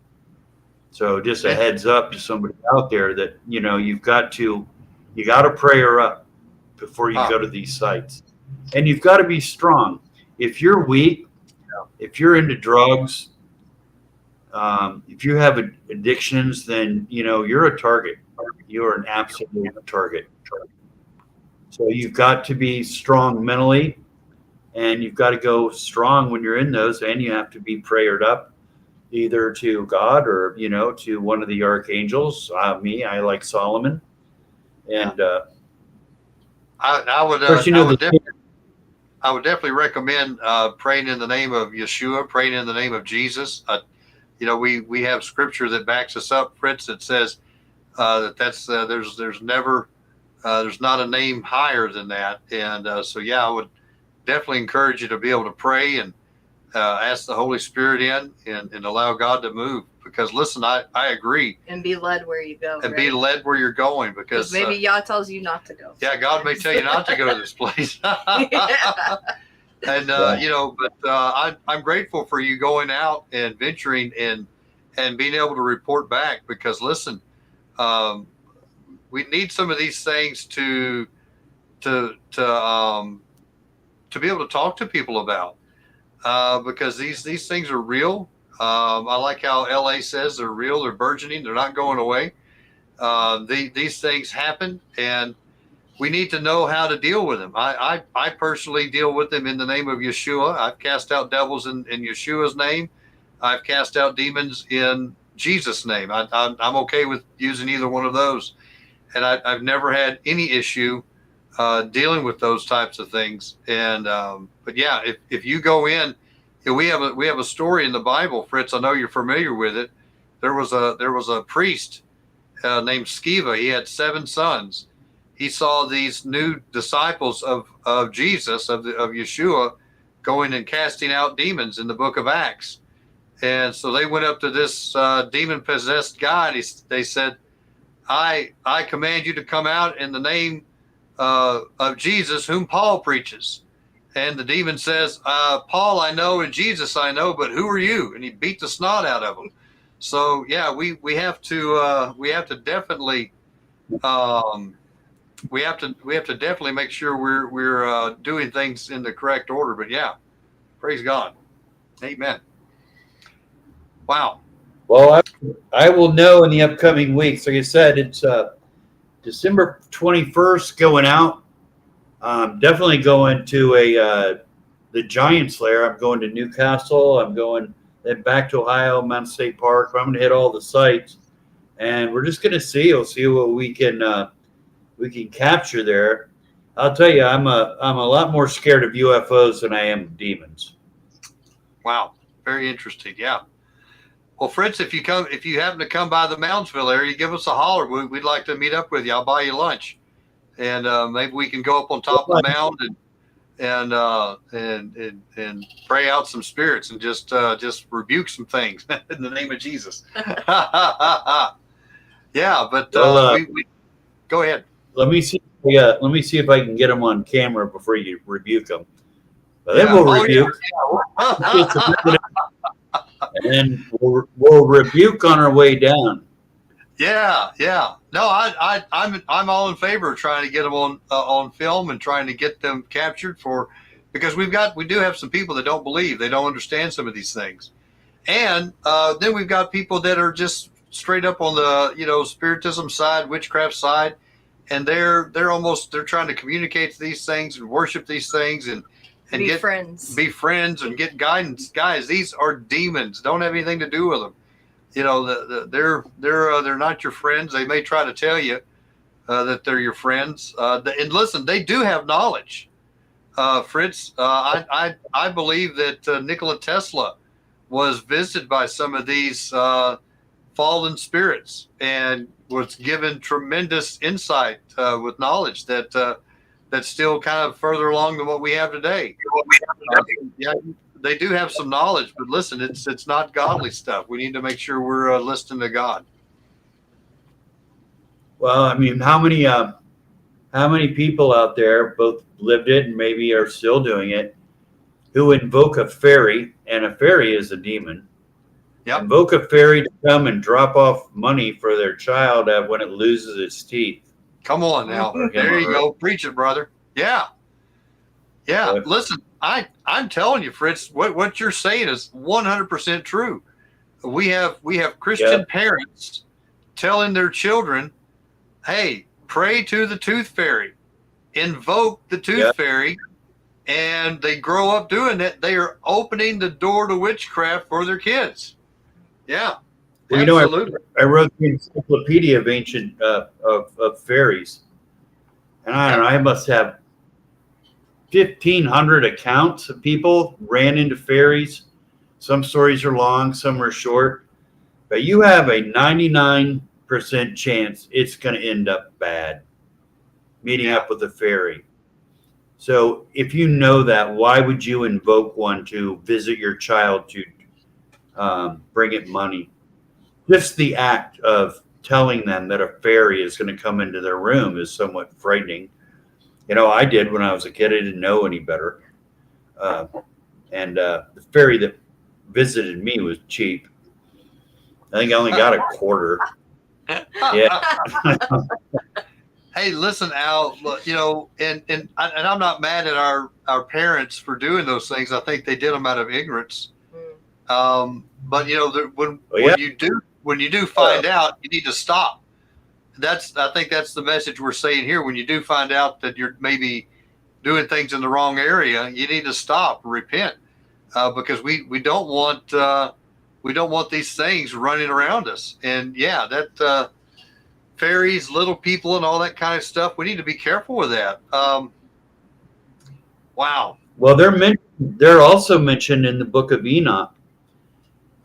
So just a heads up to somebody out there that, you got to prayer up before you go to these sites. And you've got to be strong. If you're weak, if you're into drugs, if you have addictions, then, you're a target. You're an absolute target. So you've got to be strong mentally, and you've got to go strong when you're in those, and you have to be prayered up either to God or, to one of the archangels. I like Solomon. And I would definitely recommend praying in the name of Yeshua, praying in the name of Jesus. We have scripture that backs us up, Fritz, that says there's not a name higher than that. And I would definitely encourage you to be able to pray and ask the Holy Spirit in and allow God to move. Because listen, I agree. And be led where you go. And be led where you're going, because maybe Yah tells you not to go. Yeah, God may tell you not to go to this place. And I'm grateful for you going out and venturing and being able to report back, because listen, we need some of these things to be able to talk to people about, because these things are real. I like how LA says they're real, they're burgeoning, they're not going away. These things happen, and we need to know how to deal with them. I personally deal with them in the name of Yeshua. I've cast out devils in Yeshua's name. I've cast out demons in Jesus' name. I'm okay with using either one of those. And I've never had any issue dealing with those types of things. And but yeah, if you go in, we have a story in the Bible, Fritz. I know you're familiar with it. There was a priest named Sceva. He had 7 sons. He saw these new disciples of Jesus, of Yeshua, going and casting out demons in the Book of Acts. And so they went up to this demon-possessed guy, and they said, I command you to come out in the name of Jesus, whom Paul preaches. And the demon says, Paul I know and Jesus I know, but who are you? And he beat the snot out of him. So yeah, we have to definitely we have to definitely make sure we're doing things in the correct order. But yeah, praise God, amen. Wow. Well, I will know in the upcoming weeks. Like I said, it's December 21st going out. Definitely going to the Giant Slayer. I'm going to Newcastle. I'm going then back to Ohio, Mountain State Park. I'm going to hit all the sites, and we're just going to see. We'll see what we can capture there. I'll tell you, I'm a lot more scared of UFOs than I am of demons. Wow, very interesting. Yeah. Well, Fritz, if you happen to come by the Moundsville area, give us a holler. We'd like to meet up with you. I'll buy you lunch, and maybe we can go up on top of the mound and pray out some spirits and just rebuke some things in the name of Jesus. Yeah, but we go ahead. Let me see. Let me see if I can get them on camera before you rebuke them. But then we'll rebuke. Yeah. And we'll rebuke on our way down. Yeah. No, I'm all in favor of trying to get them on film and trying to get them captured because we do have some people that don't believe, they don't understand some of these things, and then we've got people that are just straight up on the spiritism side, witchcraft side, and they're trying to communicate to these things and worship these things and be friends and get guidance. Guys, these are demons. Don't have anything to do with them. They're not your friends. They may try to tell you that they're your friends. And listen, they do have knowledge. Fritz, I believe that Nikola Tesla was visited by some of these fallen spirits and was given tremendous insight with knowledge that's still kind of further along than what we have today. Yeah, they do have some knowledge, but listen, it's not godly stuff. We need to make sure we're listening to God. Well, I mean, how many people out there both lived it and maybe are still doing it who invoke a fairy, and a fairy is a demon. Yep. Invoke a fairy to come and drop off money for their child when it loses its teeth. Come on now. There you go. Preach it, brother. Yeah. Listen, I'm telling you, Fritz, what you're saying is 100% true. We have Christian parents telling their children, hey, pray to the tooth fairy, invoke the tooth fairy, and they grow up doing it. They are opening the door to witchcraft for their kids. Yeah. Well, absolutely. I wrote the Encyclopedia of Ancient of Fairies, and I don't know, I must have 1,500 accounts of people ran into fairies. Some stories are long, some are short, but you have a 99% chance it's going to end up bad, meeting up with a fairy. So if you know that, why would you invoke one to visit your child to bring it money? Just the act of telling them that a fairy is going to come into their room is somewhat frightening. I did when I was a kid. I didn't know any better. And the fairy that visited me was cheap. I think I only got a quarter. Yeah. Hey, listen, Al, and I'm not mad at our parents for doing those things. I think they did them out of ignorance. But when you do find out, you need to stop. I think that's the message we're saying here. When you do find out that you're maybe doing things in the wrong area, you need to stop, repent, because we don't want these things running around us. And that fairies, little people, and all that kind of stuff. We need to be careful with that. Wow. Well, they're also mentioned in the Book of Enoch.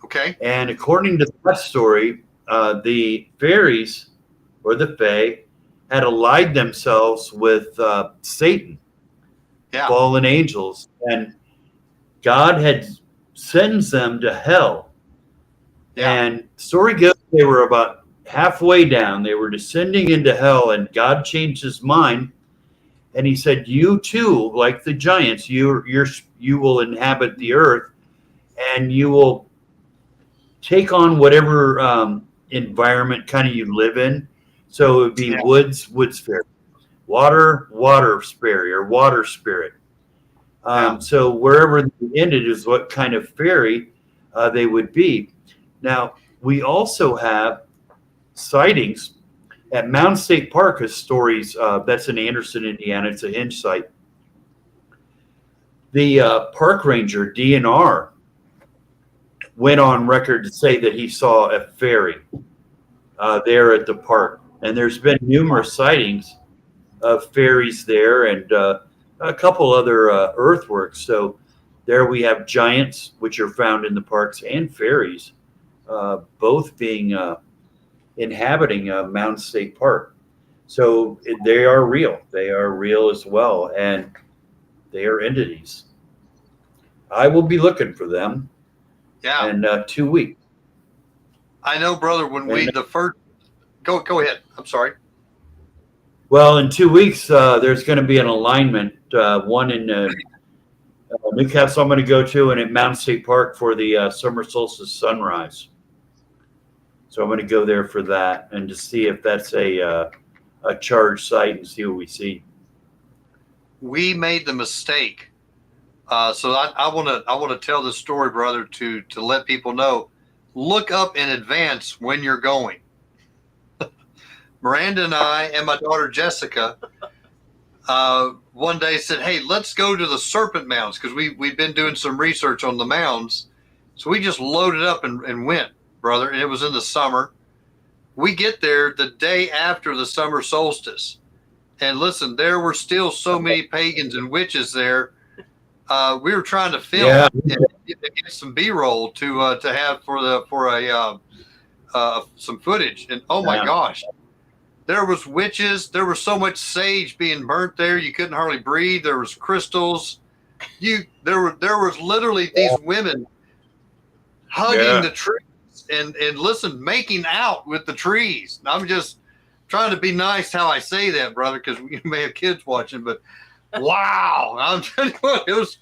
Okay. And according to that story, the fairies or the fae had allied themselves with Satan, fallen angels, and God had sentenced them to hell. Yeah. And story goes they were about halfway down. They were descending into hell, and God changed his mind, and he said, "You too, like the giants, you will inhabit the earth, and you will take on whatever environment kind of you live in." So it would be woods fairy, water fairy, or water spirit. So wherever they ended is what kind of fairy they would be. Now, we also have sightings at Mountain State Park. Stories that's in Anderson, Indiana. It's a hinge site. The park ranger, DNR, went on record to say that he saw a fairy there at the park. And there's been numerous sightings of fairies there and a couple other earthworks. So there we have giants, which are found in the parks, and fairies, both being inhabiting Mounds State Park. So they are real. They are real as well. And they are entities. I will be looking for them in 2 weeks. I know, brother, when we, the first, go ahead. I'm sorry. Well, in 2 weeks, there's going to be an alignment, one in Newcastle I'm going to go to, and at Mountain State Park for the summer solstice sunrise. So I'm going to go there for that and to see if that's a charged site and see what we see. We made the mistake. So I want to tell this story, brother, to let people know. Look up in advance when you're going. Miranda and I and my daughter Jessica one day said, "Hey, let's go to the Serpent Mounds," because we've been doing some research on the mounds. So we just loaded up and went, brother. And it was in the summer. We get there the day after the summer solstice. And listen, there were still so many pagans and witches there. We were trying to film and get some B-roll to have for some footage. And oh my gosh, there was witches. There was so much sage being burnt there. You couldn't hardly breathe. There was crystals. There was literally these women hugging the trees and listen, making out with the trees. I'm just trying to be nice how I say that, brother, because you may have kids watching, but wow. I'm telling you what, it was,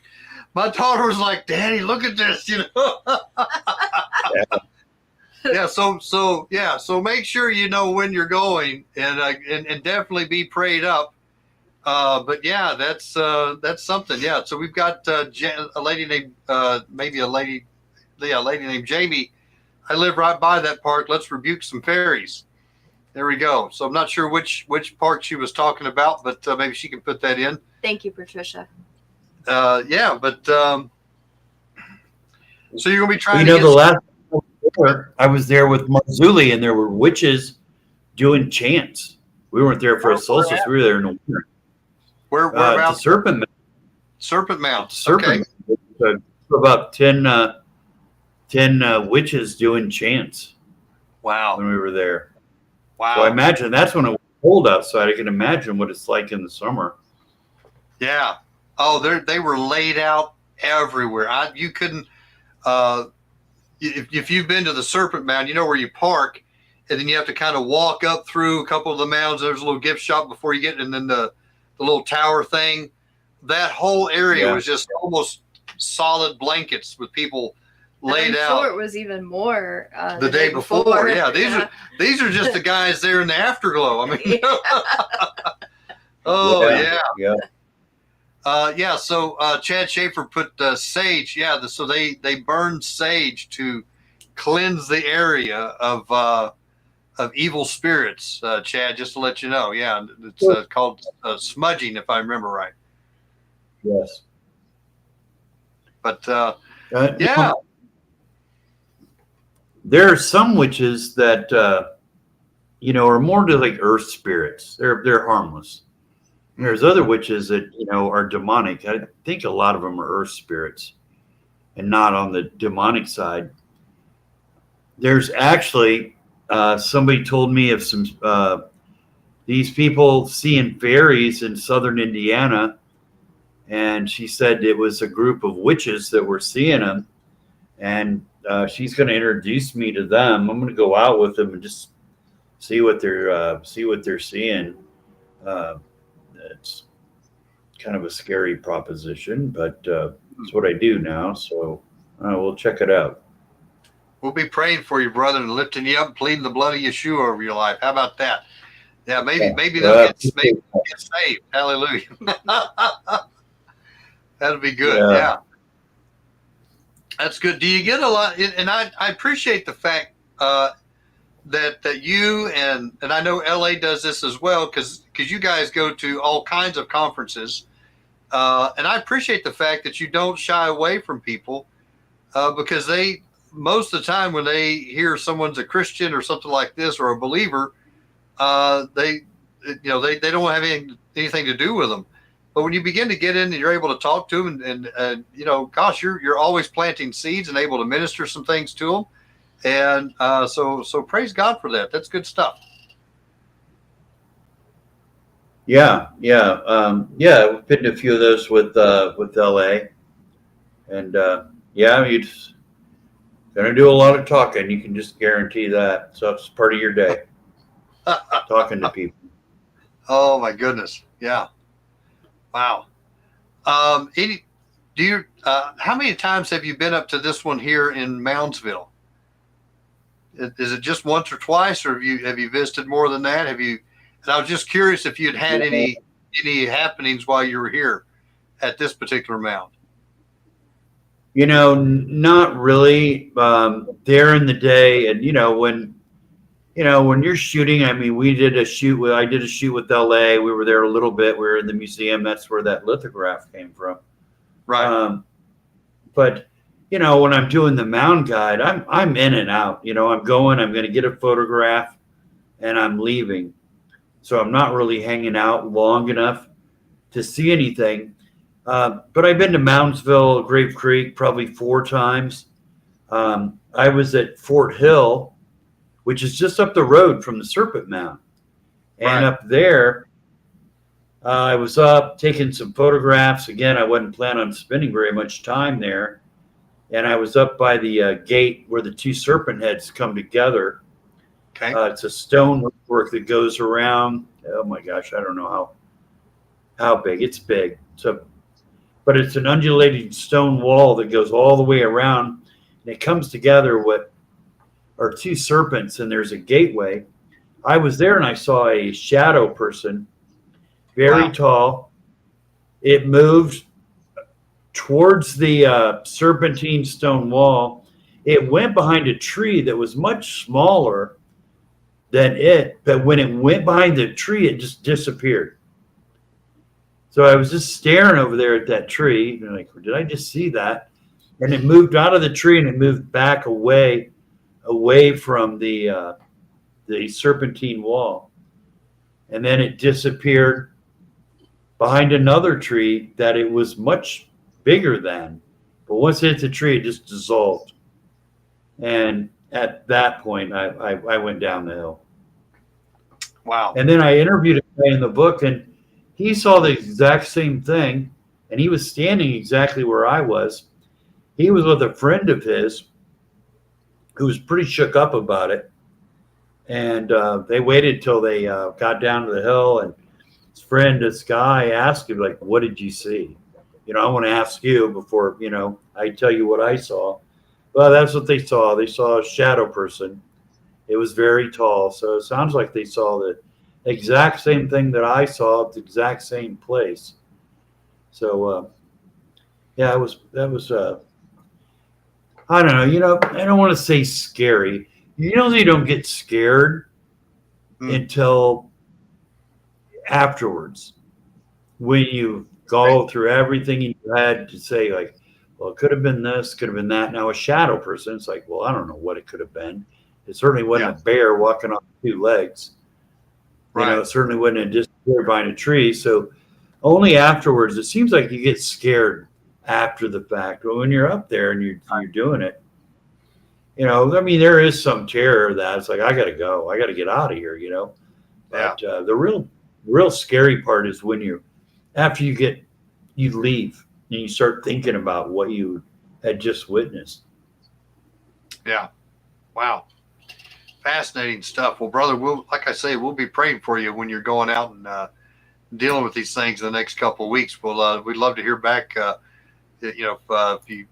my daughter was like, "Daddy, look at this," you know? So make sure you know when you're going and definitely be prayed up. But yeah, that's something. Yeah. So we've got a lady named, maybe a lady named Jamie. I live right by that park. Let's rebuke some fairies. There we go. So I'm not sure which part she was talking about, but maybe she can put that in. Thank you, Patricia. So you're going to be trying the last I was there with Marzulli, and there were witches doing chants. We weren't there for a solstice. We were there in the winter. Where about? The Serpent Mound. Serpent Mound. Serpent Mound. About 10 witches doing chants. Wow. When we were there. Wow. So I imagine that's when it was cold outside. I can imagine what it's like in the summer. Yeah. Oh, they were laid out everywhere. You couldn't. If you've been to the Serpent Mound, you know where you park, and then you have to kind of walk up through a couple of the mounds. There's a little gift shop before you get, and then the little tower thing. That whole area was just almost solid blankets with people laid out. I'm sure it was even more the day before. Yeah, these are just the guys there in the afterglow. I mean, So Chad Schaefer put sage. Yeah, so they burned sage to cleanse the area of evil spirits. Chad, just to let you know. Yeah, it's called smudging, if I remember right. Yes. But there are some witches that are more to like earth spirits. They're harmless. And there's other witches that are demonic. I think a lot of them are earth spirits, and not on the demonic side. There's actually somebody told me of some these people seeing fairies in southern Indiana, and she said it was a group of witches that were seeing them, and she's going to introduce me to them. I'm going to go out with them and just see what they're seeing. It's kind of a scary proposition, but it's what I do now. So we'll check it out. We'll be praying for you, brother, and lifting you up, and pleading the blood of Yeshua over your life. How about that? Yeah, maybe they'll get saved. Hallelujah. That'll be good. Yeah. That's good. Do you get a lot? And I appreciate the fact that you and I know LA does this as well, because you guys go to all kinds of conferences. And I appreciate the fact that you don't shy away from people because they, most of the time when they hear someone's a Christian or something like this or a believer, they don't have anything to do with them. But when you begin to get in and you're able to talk to them and gosh, you're always planting seeds and able to minister some things to them. And so praise God for that. That's good stuff. Yeah. We've been to a few of those with LA, and you're just gonna do a lot of talking. You can just guarantee that. So it's part of your day, talking to people. Oh my goodness. Yeah. Wow. How many times have you been up to this one here in Moundsville? Is it just once or twice, or have you visited more than that? And I was just curious if you'd had any happenings while you were here at this particular mound. Not really. There in the day, and when you're shooting, I mean, I did a shoot with LA. We were there a little bit. We were in the museum. That's where that lithograph came from. Right. But when I'm doing the mound guide, I'm in and out. I'm going to get a photograph and I'm leaving. So I'm not really hanging out long enough to see anything. But I've been to Moundsville, Grave Creek, probably 4 times. I was at Fort Hill, which is just up the road from the Serpent Mound. And up there, I was up taking some photographs. Again, I wasn't planning on spending very much time there. And I was up by the gate where the 2 serpent heads come together. Okay. It's a stone work that goes around. Oh my gosh, I don't know how big. It's big. But it's an undulating stone wall that goes all the way around, and it comes together with are 2 serpents, and there's a gateway. I was there and I saw a shadow person, very tall. It moved towards the serpentine stone wall. It went behind a tree that was much smaller than it, but when it went behind the tree, it just disappeared. So I was just staring over there at that tree, and like, did I just see that? And it moved out of the tree and it moved back away from the serpentine wall, and then it disappeared behind another tree that it was much bigger than. But once it hit the tree, it just dissolved. And at that point, I went down the hill. Wow. And then I interviewed a guy in the book, and he saw the exact same thing, and he was standing exactly where I was. He was with a friend of his who was pretty shook up about it. And they waited till they got down to the hill, and his friend, this guy, asked him, like, what did you see? I want to ask you before, I tell you what I saw. Well, that's what they saw. They saw a shadow person. It was very tall. So it sounds like they saw the exact same thing that I saw at the exact same place. So, that was I don't know, I don't want to say scary. You don't get scared until afterwards, when you go through everything you had to say, like, well, it could have been this, could have been that. Now a shadow person, it's like, well, I don't know what it could have been. It certainly wasn't a bear walking on 2 legs. It certainly wasn't a disappear behind a tree. So only afterwards, it seems like you get scared after the fact. But when you're up there and you're doing it, there is some terror that it's like, I got to go. I got to get out of here, But the real scary part is when after you leave and you start thinking about what you had just witnessed. Yeah. Wow. Fascinating stuff. Well, brother, like I say, we'll be praying for you when you're going out and dealing with these things in the next couple of weeks. We'd love to hear back. If you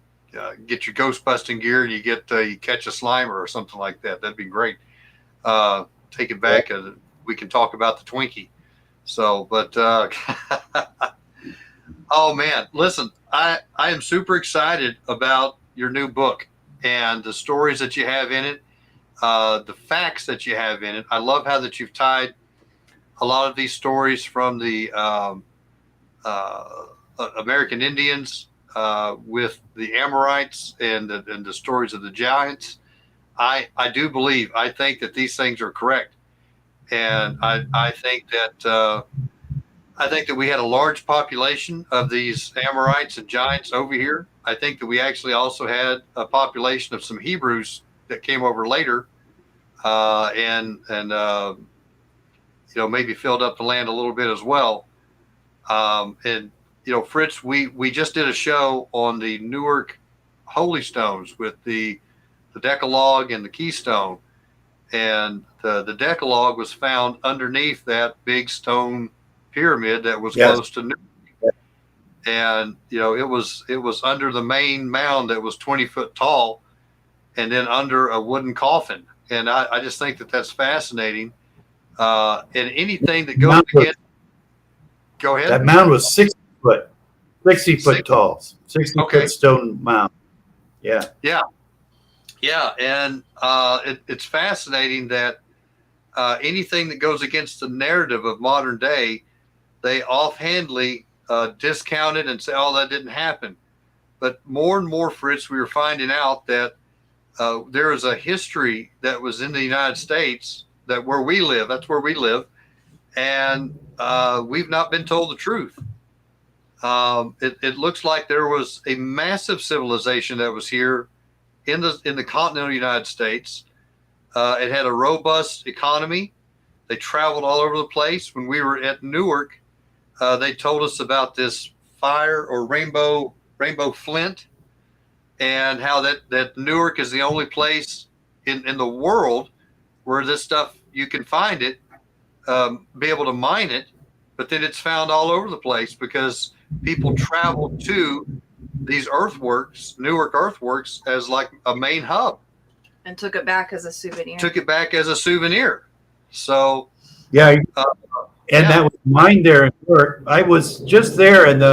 get your ghost busting gear and you catch a slimer or something like that, that'd be great. Take it back. We can talk about the Twinkie. So, but oh man, listen, I am super excited about your new book and the stories that you have in it. The facts that you have in it. I love how that you've tied a lot of these stories from the American Indians with the Amorites and the stories of the giants. I think that these things are correct, and I think that we had a large population of these Amorites and giants over here. I think that we actually also had a population of some Hebrews that came over later, and maybe filled up the land a little bit as well. And Fritz, we just did a show on the Newark Holy Stones with the Decalogue and the Keystone, and the Decalogue was found underneath that big stone pyramid that was close to Newark. And it was under the main mound that was 20 foot tall, and then under a wooden coffin. And I just think that that's fascinating. And anything that goes against, go ahead. That mound was 60 foot tall, 60 foot stone mound. Yeah. And it's fascinating that anything that goes against the narrative of modern day, they offhandedly discount it and say, "Oh, that didn't happen." But more and more, Fritz, we were finding out that there is a history that was in the United States that's where we live, and we've not been told the truth. It looks like there was a massive civilization that was here in the continental United States. It had a robust economy. They traveled all over the place. When we were at Newark, they told us about this fire or rainbow flint, and how that Newark is the only place in the world where this stuff, you can find it, be able to mine it, but then it's found all over the place because people travel to these earthworks, Newark earthworks, as like a main hub. And took it back as a souvenir. So yeah, that was mine there in Newark. I was just there, and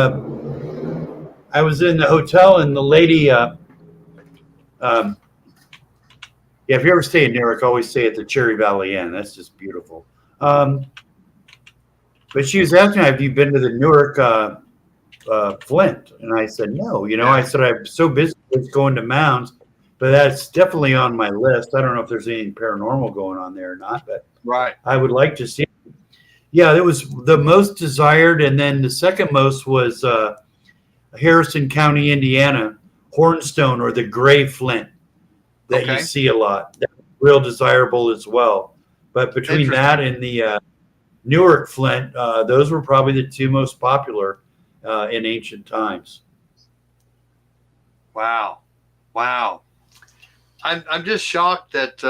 I was in the hotel, and the lady, if you ever stay in Newark, always stay at the Cherry Valley Inn. That's just beautiful. But she was asking, "Have you been to the Newark Flint?" And I said, "No." I said, "I'm so busy with going to mounds, but that's definitely on my list. I don't know if there's anything paranormal going on there or not, but I would like to see it." Yeah, it was the most desired, and then the second most was Harrison County, Indiana, hornstone or the gray flint that you see a lot. That's real desirable as well. But between that and the Newark flint, those were probably the two most popular in ancient times. Wow. I'm just shocked that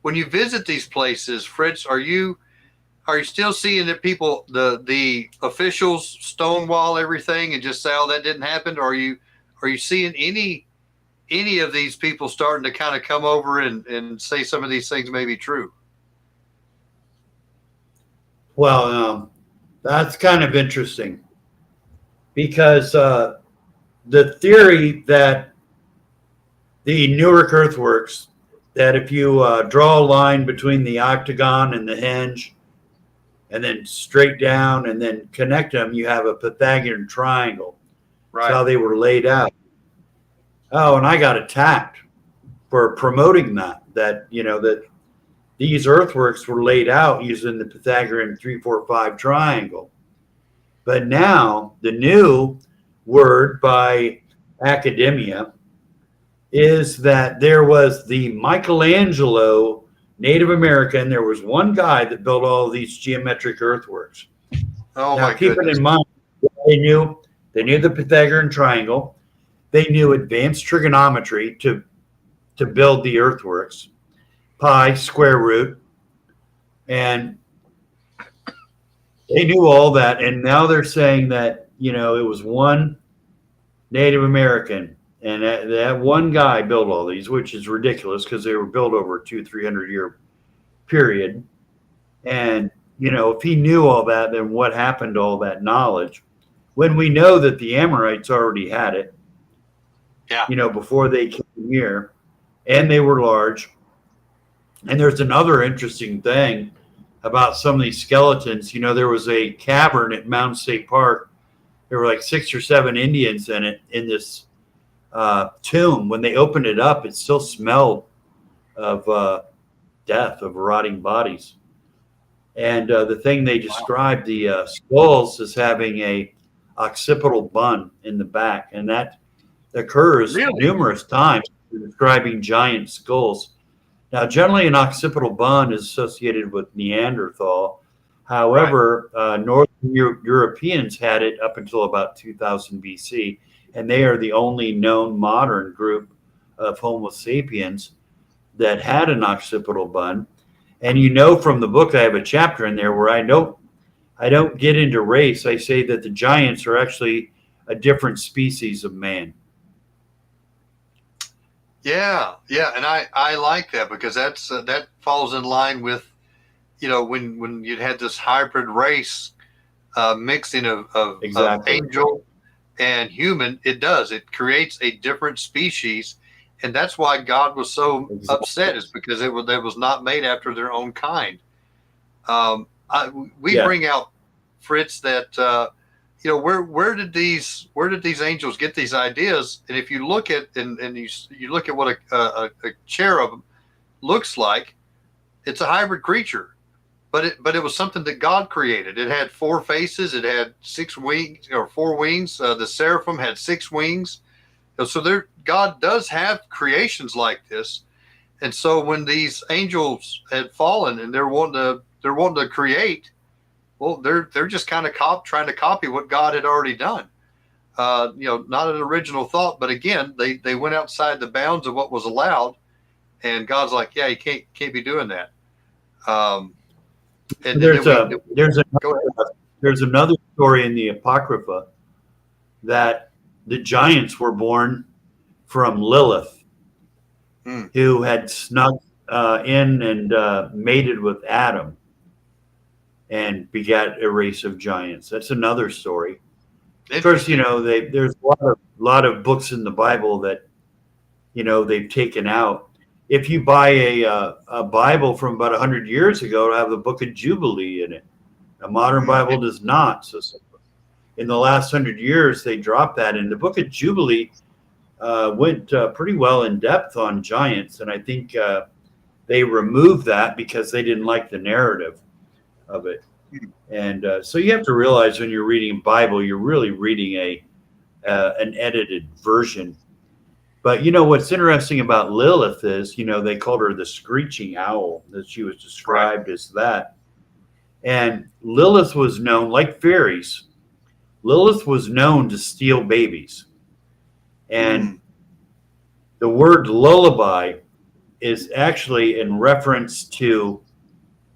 when you visit these places, Fritz, are you still seeing that people, the officials stonewall everything and just say, "Oh, that didn't happen"? Or are you seeing any of these people starting to kind of come over and say some of these things may be true? Well, that's kind of interesting because the theory that the Newark earthworks, that if you draw a line between the octagon and the hinge and then straight down and then connect them, you have a Pythagorean triangle. Right. That's how they were laid out. Oh, and I got attacked for promoting that these earthworks were laid out using the Pythagorean 3-4-5 triangle. But now the new word by academia is that there was the Michelangelo Native American. There was one guy that built all of these geometric earthworks. Oh, now, my keep goodness. it in mind, they knew the Pythagorean triangle. They knew advanced trigonometry to build the earthworks, pi, square root, and they knew all that. And now they're saying that, it was one Native American, and that one guy built all these, which is ridiculous because they were built over a 200-300 year period. And, if he knew all that, then what happened to all that knowledge when we know that the Amorites already had it? Yeah. Before they came here, and they were large. And there's another interesting thing. about some of these skeletons. You know, there was a cavern at Mound State Park. There were like 6 or 7 Indians in it, in this tomb. When they opened it up, it still smelled of death, of rotting bodies. And the thing they described the skulls as having a occipital bun in the back, and that occurs numerous times describing giant skulls. Now, generally, an occipital bun is associated with Neanderthal. However, Northern Europeans had it up until about 2000 BC, and they are the only known modern group of Homo sapiens that had an occipital bun. And you know, from the book, I have a chapter in there where I don't get into race. I say that the giants are actually a different species of man. Yeah, and I like that, because that falls in line with, you know, when you had this hybrid race mixing of angel and human. It creates a different species. And that's why God was so upset, is because it was not made after their own kind. We bring out, Fritz, that you know, where did these angels get these ideas? And if you look at and you look at what a cherub looks like, it's a hybrid creature, but it was something that God created. It had 4 faces, it had 6 wings, or 4 wings. The seraphim had 6 wings. So God does have creations like this. And so when these angels had fallen and they're wanting to create, well, they're just kind of trying to copy what God had already done. You know, not an original thought, but again, they went outside the bounds of what was allowed, and God's like, yeah, you can't be doing that. And there's another story in the Apocrypha that the giants were born from Lilith, who had snuck in and mated with Adam and begat a race of giants. That's another story. Of course, you know, there's a lot of books in the Bible that, you know, they've taken out. If you buy a Bible from about 100 years ago, it'll have the Book of Jubilee in it. A modern Bible does not. So in the last 100 years, they dropped that. And the Book of Jubilee went pretty well in depth on giants. And I think they removed that because they didn't like the narrative of it. And so you have to realize when you're reading a Bible, you're really reading an edited version. But, you know, what's interesting about Lilith is, you know, they called her the screeching owl, that she was described as that. And Lilith was known, like fairies, Lilith was known to steal babies. And the word lullaby is actually in reference to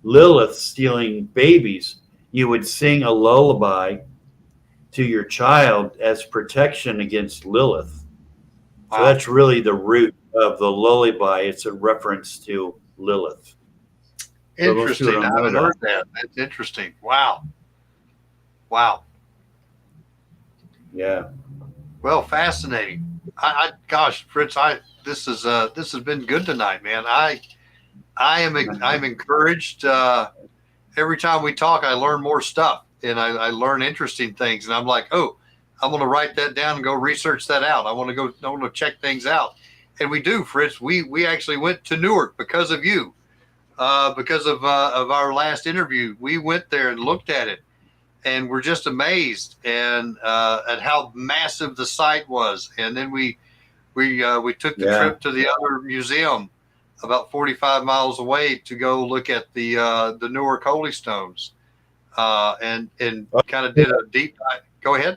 Lilith stealing babies. You would sing a lullaby to your child as protection against Lilith. So that's really the root of the lullaby. It's a reference to Lilith. Interesting. I haven't heard that. That's interesting. Wow. Yeah. Well, fascinating. Gosh, Fritz, this has been good tonight, man. I'm encouraged. Every time we talk, I learn more stuff, and I learn interesting things. And I'm like, oh, I'm going to write that down and go research that out. I want to check things out. And we do, Fritz. We actually went to Newark because of you, because of our last interview. We went there and looked at it, and we're just amazed and at how massive the site was. And then we took the trip to the other museum about 45 miles away to go look at the Newark Holy Stones, and kind of did a deep dive. Go ahead.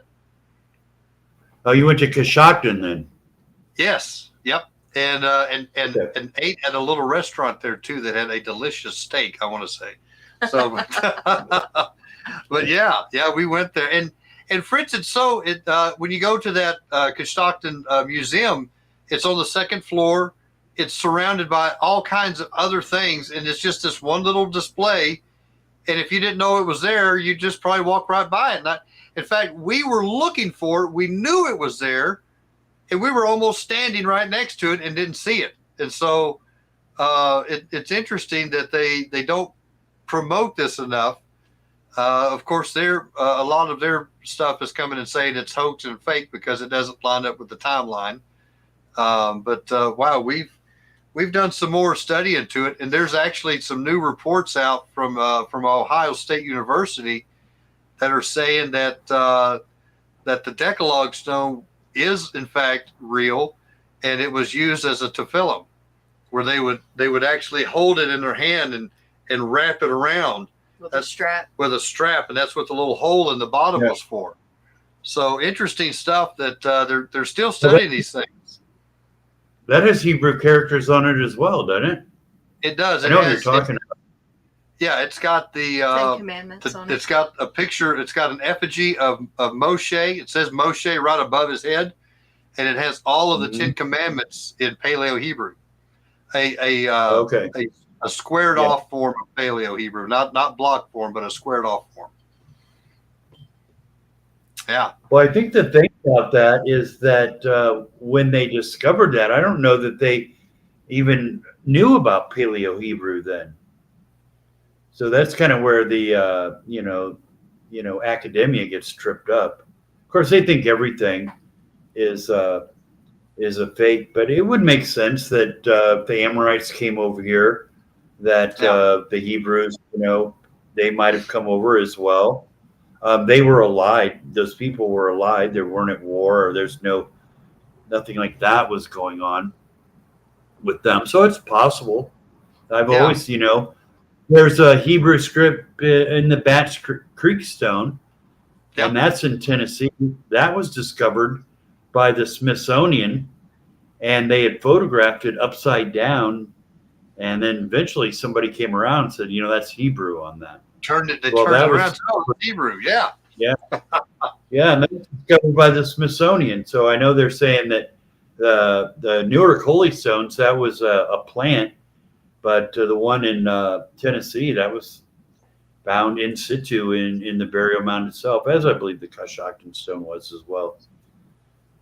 Oh, you went to Coshocton then? Yes. Yep. And ate at a little restaurant there too that had a delicious steak, I want to say. So, but yeah, we went there, and Fritz, it's so when you go to that Coshocton museum, it's on the 2nd floor. It's surrounded by all kinds of other things, and it's just this one little display. And if you didn't know it was there, you just probably walk right by it. In fact, we were looking for it. We knew it was there, and we were almost standing right next to it and didn't see it. And so it's interesting that they don't promote this enough. Of course, a lot of their stuff is coming and saying it's hoax and fake because it doesn't line up with the timeline. But wow, we've done some more study into it, and there's actually some new reports out from Ohio State University that are saying that that the Decalogue stone is in fact real, and it was used as a tefillin, where they would actually hold it in their hand and wrap it around with a strap. With a strap, and that's what the little hole in the bottom was for. So interesting stuff that they're still studying these things. That has Hebrew characters on it as well, doesn't it? It does. I know what you're talking about. Yeah, it's got the Ten Commandments on it. It's got a picture. It's got an effigy of Moshe. It says Moshe right above his head, and it has all of the 10 Commandments in Paleo Hebrew. A squared off form of Paleo Hebrew, not block form, but a squared off form. Yeah. Well, I think the thing about that is that when they discovered that, I don't know that they even knew about Paleo Hebrew then. So that's kind of where the academia gets tripped up. Of course, they think everything is a fake, but it would make sense that if the Amorites came over here, that the Hebrews, they might have come over as well. They were allied. Those people were allied. They weren't at war, or there's nothing like that was going on with them. So it's possible. I've always, there's a Hebrew script in the Batch Creek Stone, and that's in Tennessee. That was discovered by the Smithsonian, and they had photographed it upside down, and then eventually somebody came around and said, that's Hebrew on that. Turned it around. Oh, Hebrew, yeah. Yeah, and that's discovered by the Smithsonian. So I know they're saying that the Newark Holy Stones, that was a plant, but the one in Tennessee, that was found in situ in the burial mound itself, as I believe the Coshocton stone was as well.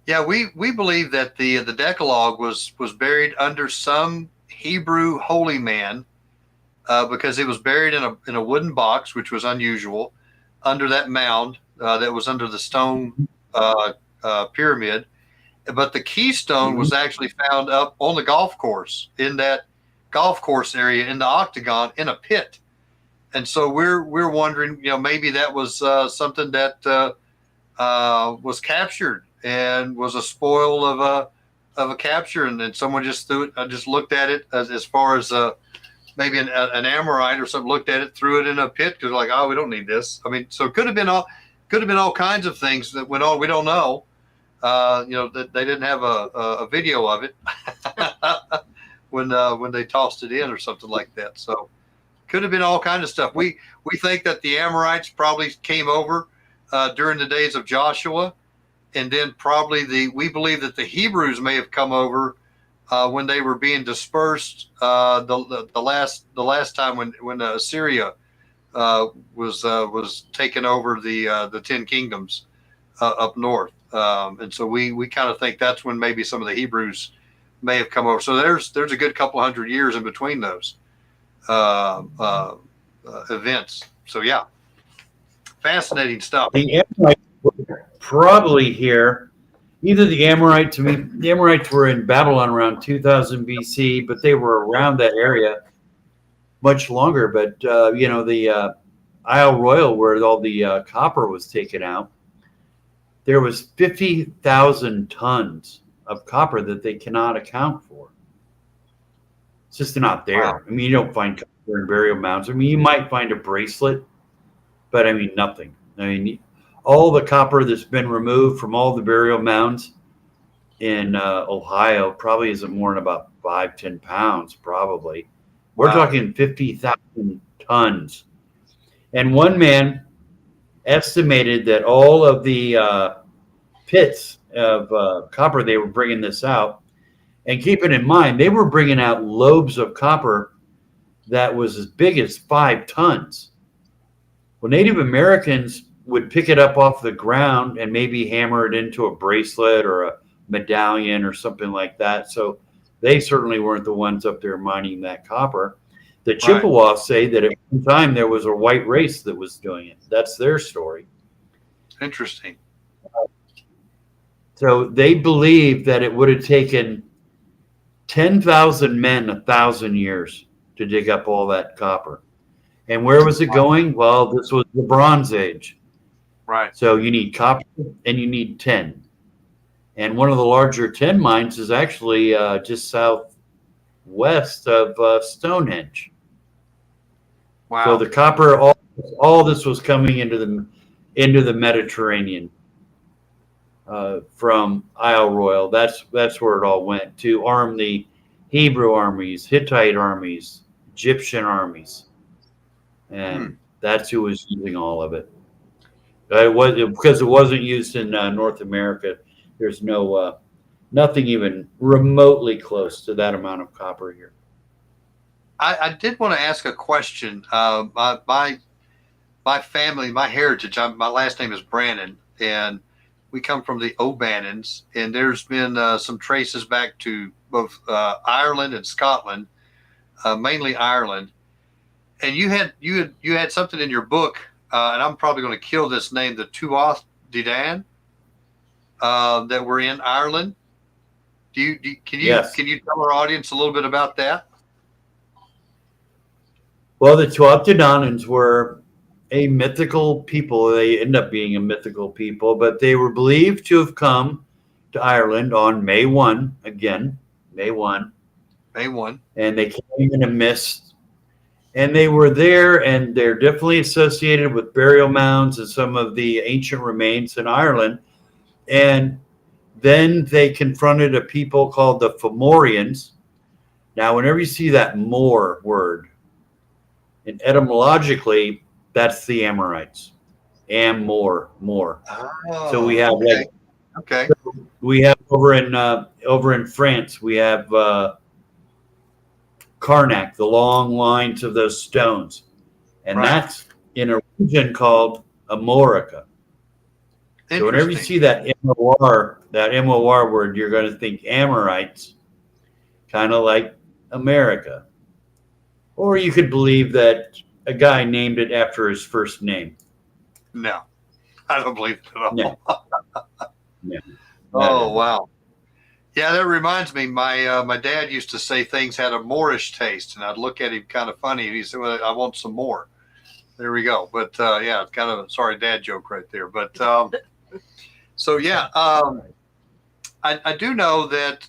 Yeah, we believe that the Decalogue was buried under some Hebrew holy man, because it was buried in a wooden box, which was unusual, under that mound that was under the stone pyramid. But the keystone was actually found up on the golf course, in that golf course area in the octagon, in a pit. And so we're wondering, maybe that was something that was captured and was a spoil of a capture, and then someone just threw it. I just looked at it as far as maybe an Amorite or something looked at it, threw it in a pit because like, oh, we don't need this. I mean, so it could have been all kinds of things that went on. We don't know. That they didn't have a video of it when they tossed it in or something like that. So could have been all kinds of stuff. We think that the Amorites probably came over during the days of Joshua, and then probably we believe that the Hebrews may have come over when they were being dispersed the last time when Assyria was taking over the 10 kingdoms up north, and so we kind of think that's when maybe some of the Hebrews may have come over. So there's a good couple hundred years in between those events. So yeah, fascinating stuff. The Amorites were probably here. Either the Amorites were in Babylon around 2000 BC, but they were around that area much longer. But the Isle Royal, where all the copper was taken out, there was 50,000 tons of copper that they cannot account for. It's just not there. Wow. I mean, you don't find copper in burial mounds. I mean, you might find a bracelet, but I mean, nothing. I mean, all the copper that's been removed from all the burial mounds in Ohio probably isn't more than about 5-10 pounds, probably. We're talking 50,000 tons. And one man estimated that all of the pits of copper, they were bringing this out. And keeping in mind, they were bringing out lobes of copper that was as big as 5 tons. Well, Native Americans would pick it up off the ground and maybe hammer it into a bracelet or a medallion or something like that. So they certainly weren't the ones up there mining that copper. The Chippewas say that at one time there was a white race that was doing it. That's their story. Interesting. So they believe that it would have taken 10,000 men 1,000 years to dig up all that copper. And where was it going? Well, this was the Bronze Age. Right. So you need copper and you need tin. And one of the larger tin mines is actually just southwest of Stonehenge. Wow. So the copper, all this was coming into the Mediterranean from Isle Royale. That's where it all went, to arm the Hebrew armies, Hittite armies, Egyptian armies, and that's who was using all of it. Because it wasn't used in North America. There's nothing even remotely close to that amount of copper here. I did want to ask a question. My family, my heritage, my last name is Brannon, and we come from the O'Bannons, and there's been some traces back to both Ireland and Scotland, mainly Ireland. And you had something in your book, and I'm probably going to kill this name, the Tuath Dedan, that were in Ireland. Can you tell our audience a little bit about that? Well, the Tuatha De Dananns were a mythical people. They end up being a mythical people, but they were believed to have come to Ireland on May 1, again, May 1. May 1. And they came in a mist. And they were there, and they're definitely associated with burial mounds and some of the ancient remains in Ireland. And then they confronted a people called the Fomorians. Now, whenever you see that Moor word, and etymologically, that's the Amorites. More. Oh, so we have okay. We have over in France, we have Karnak, the long lines of those stones, and that's in a region called Amorica. So whenever you see that MOR word, you're going to think Amorites, kind of like America. Or you could believe that a guy named it after his first name. No, I don't believe it at all. No. No. Oh, wow. Yeah, that reminds me. My dad used to say things had a Moorish taste, and I'd look at him kind of funny, and he said, "Well, I want some more." There we go. But yeah, it's kind of a sorry dad joke right there. But so yeah, I do know that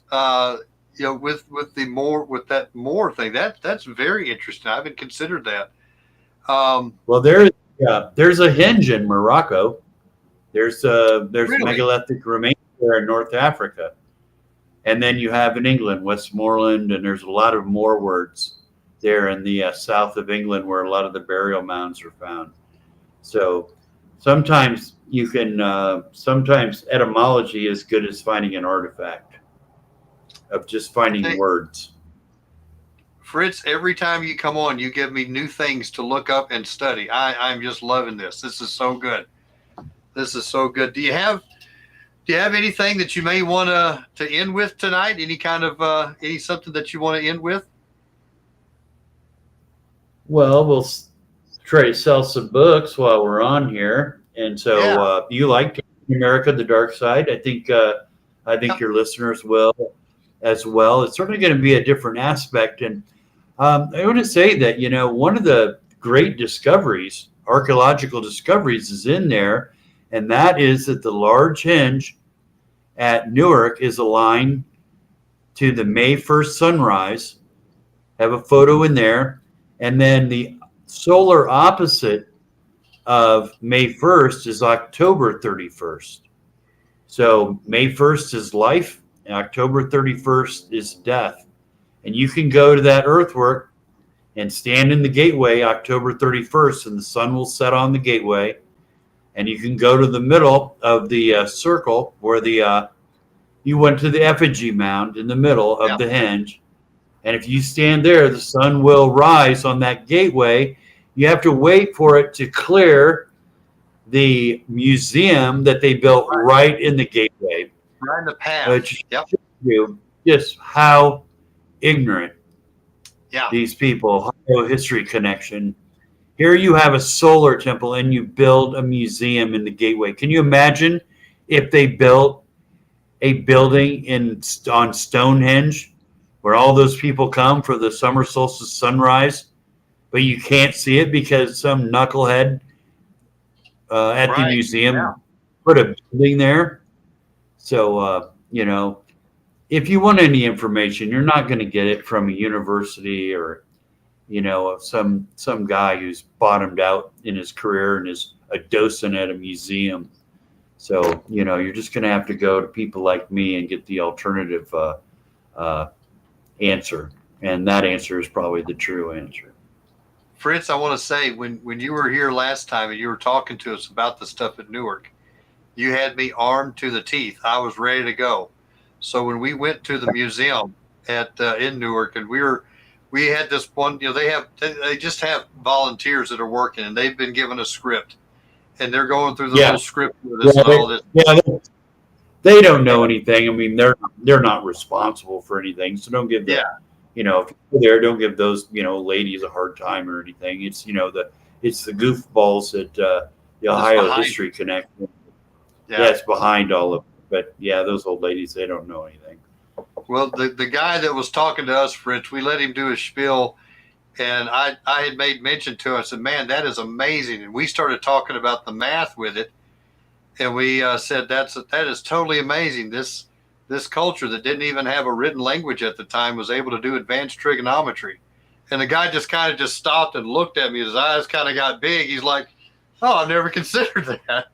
with that Moor thing, that's very interesting. I haven't considered that. Well, there's a henge in Morocco. There's really? Megalithic remains there in North Africa, and then you have in England Westmoreland, and there's a lot of Moor words there in the south of England where a lot of the burial mounds are found. So sometimes you can sometimes etymology is good as finding an artifact of just finding words. Fritz, every time you come on, you give me new things to look up and study. I'm just loving this. This is so good. This is so good. Do you have anything that you may want to end with tonight? Any kind of something that you want to end with? Well, we'll try to sell some books while we're on here. And so you like America, the Dark Side. I think your listeners will as well. It's certainly going to be a different aspect. And I want to say that, one of the great discoveries, archaeological discoveries, is in there. And that is that the large henge at Newark is aligned to the May 1st sunrise. Have a photo in there. And then the solar opposite of May 1st is October 31st. So May 1st is life, and October 31st is death. And you can go to that earthwork and stand in the gateway October 31st, and the sun will set on the gateway. And you can go to the middle of the circle where you went to the effigy mound in the middle of the henge. And if you stand there, the sun will rise on that gateway. You have to wait for it to clear the museum that they built right in the gateway. Right in the path. Which shows you just how ignorant Yeah. These people, Ohio History Connection. Here you have a solar temple and you build a museum in the gateway. Can you imagine if they built a building on Stonehenge where all those people come for the summer solstice sunrise, but you can't see it because some knucklehead at the museum put a building there? So, if you want any information, you're not going to get it from a university or, some guy who's bottomed out in his career and is a docent at a museum. So, you're just going to have to go to people like me and get the alternative answer. And that answer is probably the true answer. Fritz, I want to say, when you were here last time and you were talking to us about the stuff at Newark, you had me armed to the teeth. I was ready to go. So when we went to the museum in Newark, and we had this one, they just have volunteers that are working, and they've been given a script, and they're going through the little script with us and all this. Yeah, they don't know anything. I mean, they're not responsible for anything. So don't give them. If you're there, don't give those ladies a hard time or anything. It's it's the goofballs at the Ohio History Connection. That's behind all of it. But yeah, those old ladies, they don't know anything. Well, the guy that was talking to us, Fritz, we let him do his spiel, and I had made mention to him. I said, "Man, that is amazing," and we started talking about the math with it, and we said that is totally amazing. This culture that didn't even have a written language at the time was able to do advanced trigonometry. And the guy just kind of stopped and looked at me. His eyes kind of got big. He's like, "Oh, I've never considered that."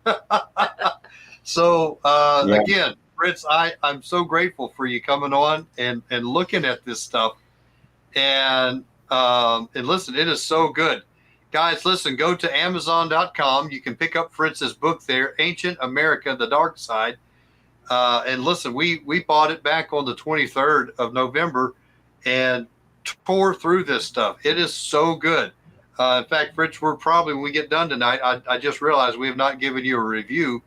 So again, Fritz, I'm so grateful for you coming on and looking at this stuff. And listen, it is so good. Guys, listen, go to Amazon.com. You can pick up Fritz's book there, Ancient America, The Dark Side. And listen, we bought it back on the 23rd of November and tore through this stuff. It is so good. In fact, Fritz, we're probably, when we get done tonight, I just realized we have not given you a review.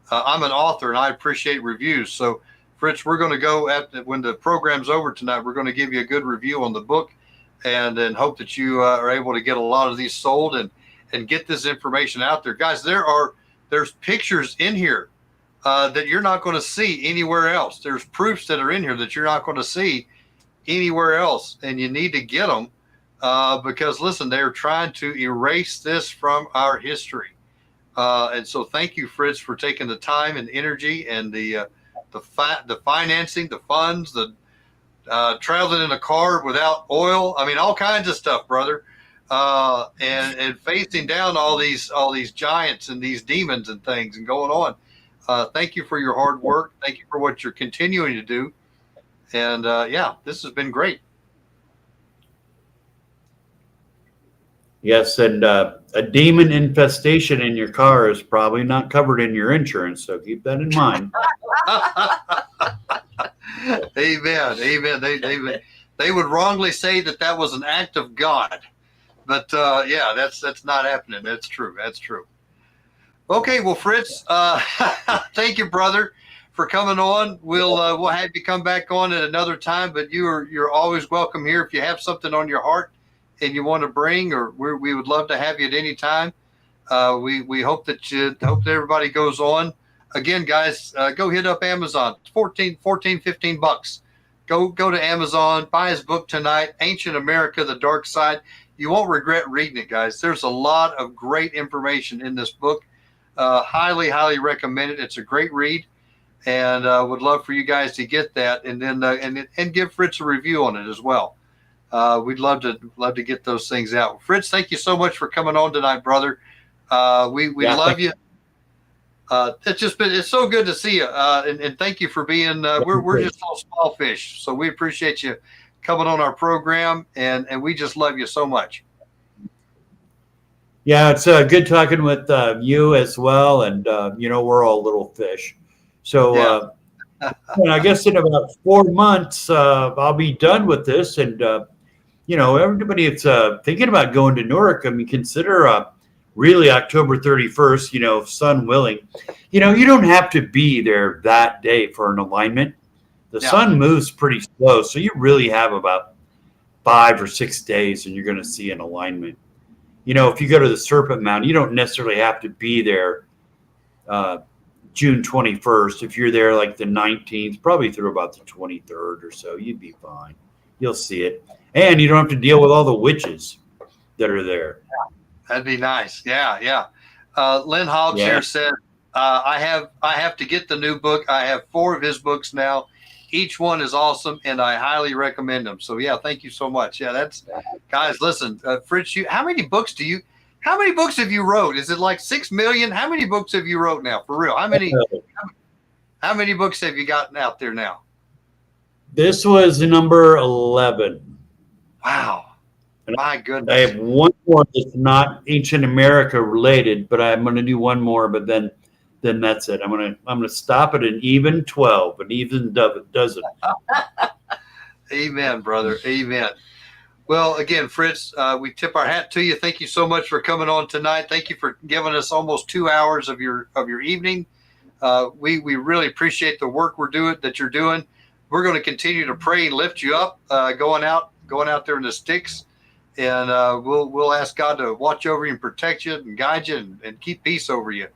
I'm an author and I appreciate reviews. So, Fritz, we're going to go when the program's over tonight, we're going to give you a good review on the book and then hope that you are able to get a lot of these sold and get this information out there. Guys, there's pictures in here that you're not going to see anywhere else. There's proofs that are in here that you're not going to see anywhere else. And you need to get them because, listen, they're trying to erase this from our history. And so thank you, Fritz, for taking the time and energy and the financing, the funds, the traveling in a car without oil. I mean, all kinds of stuff, brother. And facing down all these giants and these demons and things and going on. Thank you for your hard work. Thank you for what you're continuing to do. And this has been great. Yes, and a demon infestation in your car is probably not covered in your insurance, so keep that in mind. Amen. They would wrongly say that was an act of God, but that's not happening. That's true. Okay, well, Fritz, thank you, brother, for coming on. We'll have you come back on at another time, but you're always welcome here if you have something on your heart and you want to bring, or we would love to have you at any time. We hope that everybody goes on. Again, guys, go hit up Amazon. It's $15. Go to Amazon, buy his book tonight, Ancient America, The Dark Side. You won't regret reading it, guys. There's a lot of great information in this book. Highly, highly recommend it. It's a great read, and would love for you guys to get that, and then and give Fritz a review on it as well. We'd love to get those things out. Fritz, thank you so much for coming on tonight, brother. We love you. It's so good to see you. And thank you for being, we're just little small fish. So we appreciate you coming on our program, and we just love you so much. Yeah, it's good talking with you as well. And, we're all little fish. So I guess in about 4 months, I'll be done with this. And, everybody that's thinking about going to Newark, I mean, consider really October 31st, sun willing. You don't have to be there that day for an alignment. The sun moves pretty slow. So you really have about 5 or 6 days and you're going to see an alignment. You know, if you go to the Serpent Mound, you don't necessarily have to be there June 21st. If you're there like the 19th, probably through about the 23rd or so, you'd be fine. You'll see it. And you don't have to deal with all the witches that are there. That'd be nice. Yeah. Lynn Hobbs here said, I have to get the new book. I have 4 of his books now. Each one is awesome, and I highly recommend them. So, yeah, thank you so much. Yeah, that's guys. Listen, Fritz, how many books have you wrote? Is it like 6 million? How many books have you wrote now? For real? How many books have you gotten out there now? This was number 11. Wow. My goodness. I have one more that's not ancient America related, but I'm going to do one more, but then that's it. I'm going to stop at an even 12, an even dozen. Amen, brother. Amen. Well, again, Fritz, we tip our hat to you. Thank you so much for coming on tonight. Thank you for giving us almost 2 hours of your evening. We really appreciate the work that you're doing. We're going to continue to pray and lift you up, going out there in the sticks, and we'll ask God to watch over you and protect you and guide you and keep peace over you.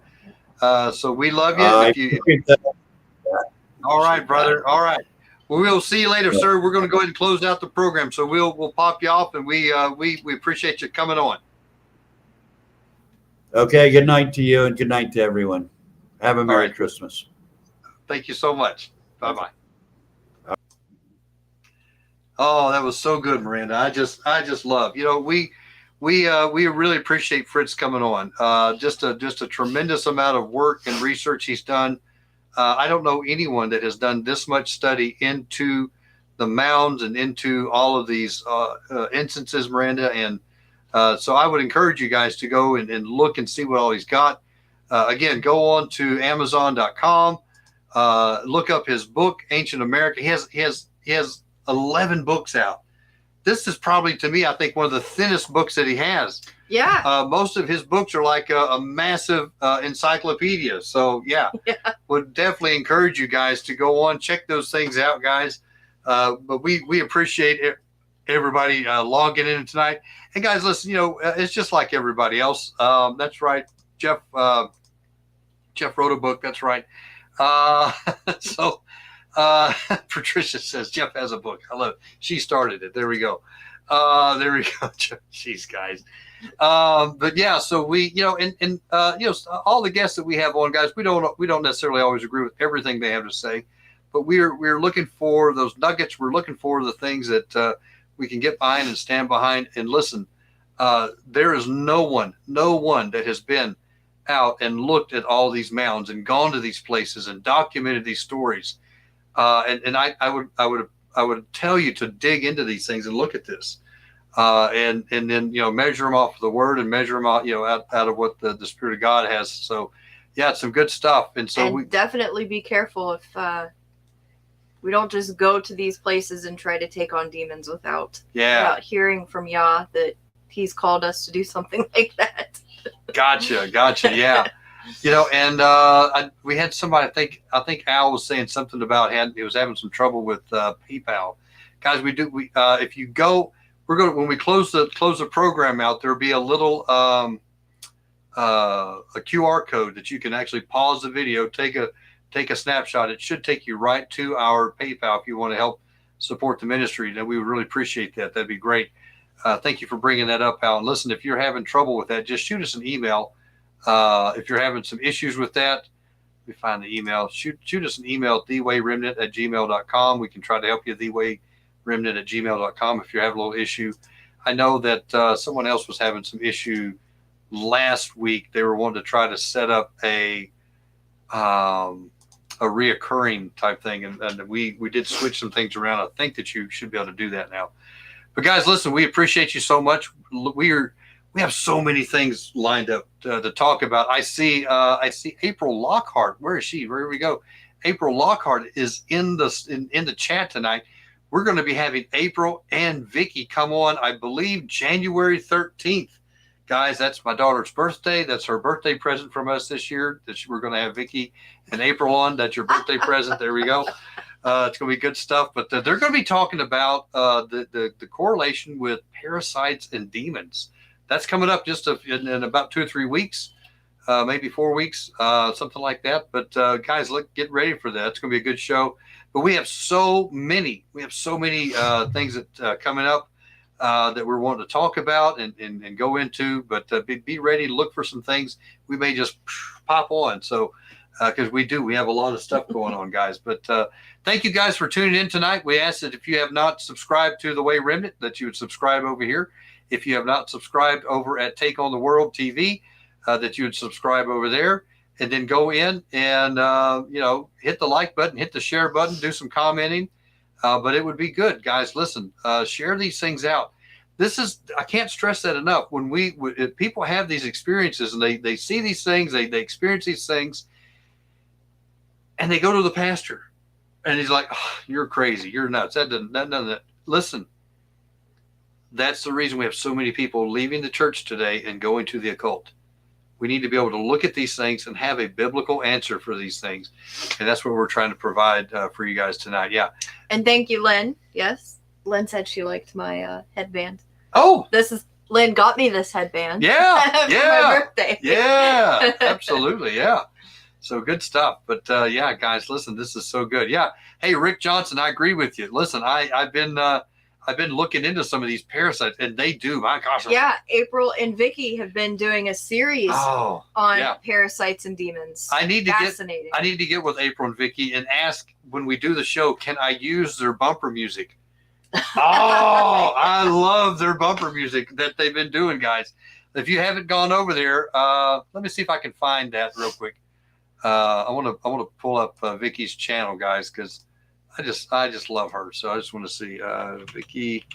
So we love you. All right, brother. All right. Well, we'll see you later, sir. We're going to go ahead and close out the program. So we'll pop you off, and we appreciate you coming on. Okay. Good night to you, and good night to everyone. Have a Merry Christmas. Thank you so much. Bye-bye. Oh, that was so good, Miranda. I just love. You know, we really appreciate Fritz coming on. Just a tremendous amount of work and research he's done. I don't know anyone that has done this much study into the mounds and into all of these instances, Miranda. And so I would encourage you guys to go and look and see what all he's got. Again, go on to Amazon.com. Look up his book, Ancient America. He has 11 books out. This is probably, to me, I think one of the thinnest books that he has. Yeah. Most of his books are like a massive encyclopedia. So, would definitely encourage you guys to go on, check those things out, guys. But we appreciate everybody logging in tonight. And, guys, listen, it's just like everybody else. That's right. Jeff wrote a book. That's right. Patricia says Jeff has a book. I love it. She started it. There we go. There we go. Jeez, guys. But yeah, so we, all the guests that we have on, guys, we don't necessarily always agree with everything they have to say, but we're looking for those nuggets. We're looking for the things that we can get behind and stand behind and listen. There is no one that has been out and looked at all these mounds and gone to these places and documented these stories. And I would tell you to dig into these things and look at this, and then measure them off of the Word and measure them out out of what the Spirit of God has. So yeah, it's some good stuff. And so we definitely be careful if we don't just go to these places and try to take on demons without hearing from Yah that He's called us to do something like that. Gotcha. Yeah. We had somebody, I think Al was saying something about he was having some trouble with PayPal. Guys, if you go, when we close the program out, there'll be a little a QR code that you can actually pause the video, take a snapshot. It should take you right to our PayPal if you want to help support the ministry. And we would really appreciate that. That'd be great. Thank you for bringing that up, Al. And listen, if you're having trouble with that, just shoot us an email. If you're having some issues with that, let me find the email. Shoot us an email at thewayremnant@gmail.com. We can try to help you, thewayremnant@gmail.com, if you're having a little issue. I know that someone else was having some issue last week. They were wanting to try to set up a reoccurring type thing, and we did switch some things around. I think that you should be able to do that now. But guys, listen, we appreciate you so much. We have so many things lined up to talk about. I see April Lockhart. Where is she? Where we go? April Lockhart is in the chat tonight. We're going to be having April and Vicky come on, I believe, January 13th. Guys, that's my daughter's birthday. That's her birthday present from us this year. We're going to have Vicky and April on. That's your birthday present. There we go. It's going to be good stuff. But they're going to be talking about the correlation with parasites and demons. That's coming up just in about 2 or 3 weeks, maybe 4 weeks, something like that. But guys, get ready for that. It's going to be a good show. But we have so many things that coming up that we're wanting to talk about and go into. But be ready to look for some things. We may just pop on. So because we have a lot of stuff going on, guys. But thank you guys for tuning in tonight. We ask that if you have not subscribed to the Way Remnant, that you would subscribe over here. If you have not subscribed over at Take on the World TV, that you would subscribe over there, and then go in and hit the like button, hit the share button, do some commenting. But it would be good, guys. Listen, share these things out. I can't stress that enough. When people have these experiences and they see these things, they experience these things, and they go to the pastor, and he's like, oh, "You're crazy. You're nuts." None of that. Listen, that's the reason we have so many people leaving the church today and going to the occult. We need to be able to look at these things and have a biblical answer for these things, and that's what we're trying to provide for you guys tonight. Yeah. And thank you, Lynn. Yes, Lynn said she liked my headband. Oh, Lynn got me this headband. Yeah, for my birthday. Yeah, absolutely, yeah. So good stuff. But yeah, guys, listen, this is so good. Yeah. Hey, Rick Johnson, I agree with you. Listen, I've been looking into some of these parasites, and they do. My gosh. Yeah, April and Vicky have been doing a series on parasites and demons. I need to get with April and Vicky and ask when we do the show, can I use their bumper music? Oh, I love their bumper music that they've been doing, guys. If you haven't gone over there, let me see if I can find that real quick. I want to pull up Vicky's channel, guys, because I just love her. So I just want to see Vicky.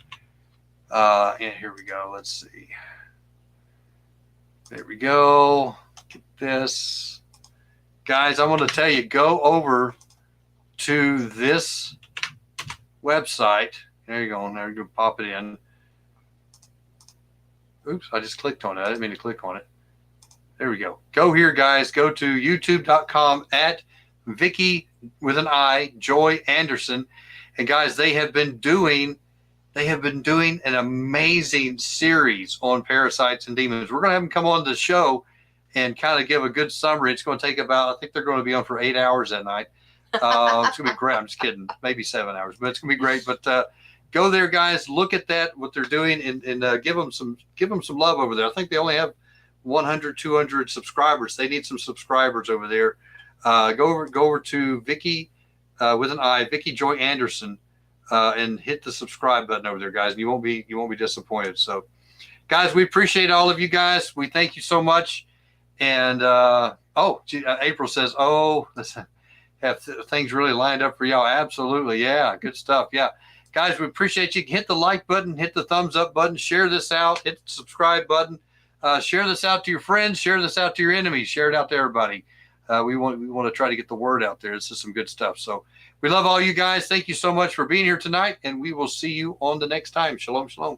And here we go. Let's see. There we go. Get this, guys. I want to tell you, go over to this website. There you go. There you go. Pop it in. Oops, I just clicked on it. I didn't mean to click on it. There we go. Go here, guys. Go to youtube.com at Vicky with an I, Joy Anderson. And guys, they have been doing an amazing series on parasites and demons. We're going to have them come on the show and kind of give a good summary. It's going to take I think they're going to be on for 8 hours that night. It's going to be great. I'm just kidding. Maybe 7 hours, but it's going to be great. But go there, guys. Look at that, what they're doing, and give them some love over there. I think they only have 100, 200 subscribers. They need some subscribers over there. Go over to Vicky with an I, Vicky Joy Anderson, and hit the subscribe button over there, guys. And you won't be disappointed. So, guys, we appreciate all of you guys. We thank you so much. And April says, "Oh, listen, have things really lined up for y'all?" Absolutely, yeah, good stuff. Yeah, guys, we appreciate you. Hit the like button, hit the thumbs up button, share this out, hit the subscribe button. Share this out to your friends. Share this out to your enemies. Share it out to everybody. We want to try to get the word out there. This is some good stuff. So we love all you guys. Thank you so much for being here tonight, and we will see you on the next time. Shalom, shalom.